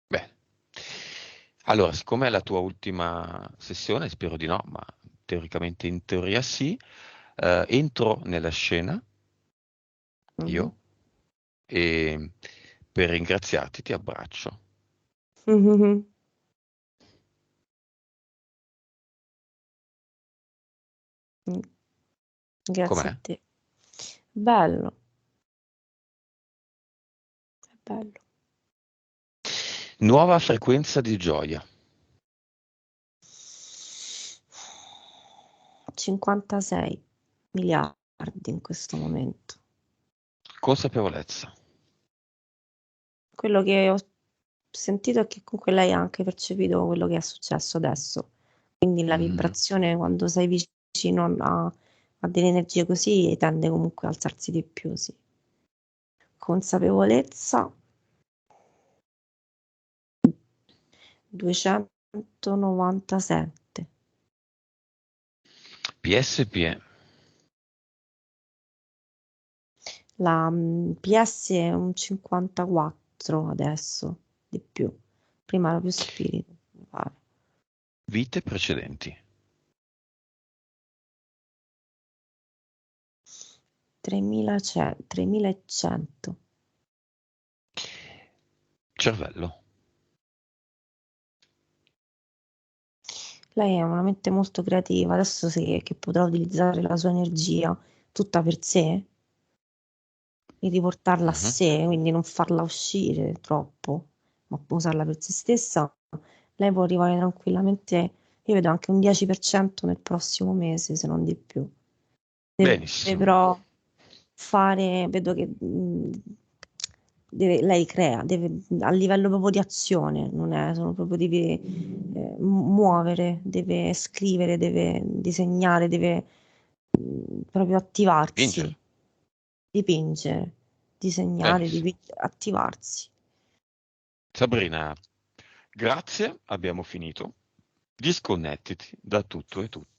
Bene. Allora, siccome è la tua ultima sessione, spero di no, ma teoricamente in teoria sì, entro nella scena, Mhm. io, e per ringraziarti ti abbraccio. Mhm. Grazie a Com'è? te. Bello, è bello. Nuova frequenza di gioia, 56 miliardi in questo momento. consapevolezza. Quello che ho sentito è che comunque lei ha anche percepito quello che è successo adesso. Quindi la Mhm. vibrazione quando sei vicino a delle energie così tende comunque a alzarsi di più, sì. Consapevolezza 297. PSP, La PS è un 54 adesso, di più. Prima era più spirito, mi pare. vite precedenti, 3100. cervello, Lei è una mente molto creativa, adesso sì che potrà utilizzare la sua energia tutta per sé e riportarla a mhm. sé, quindi non farla uscire troppo, ma usarla per se stessa. Lei può arrivare tranquillamente, io vedo anche un 10% nel prossimo mese, se non di più. Deve Benissimo. però fare, vedo che lei crea, deve, a livello proprio di azione, non è, sono proprio deve muovere, deve scrivere, deve disegnare, deve proprio Vince. attivarsi, dipingere, disegnare, Benissimo. attivarsi. Sabrina, grazie, abbiamo finito. Disconnettiti da tutto e tutto.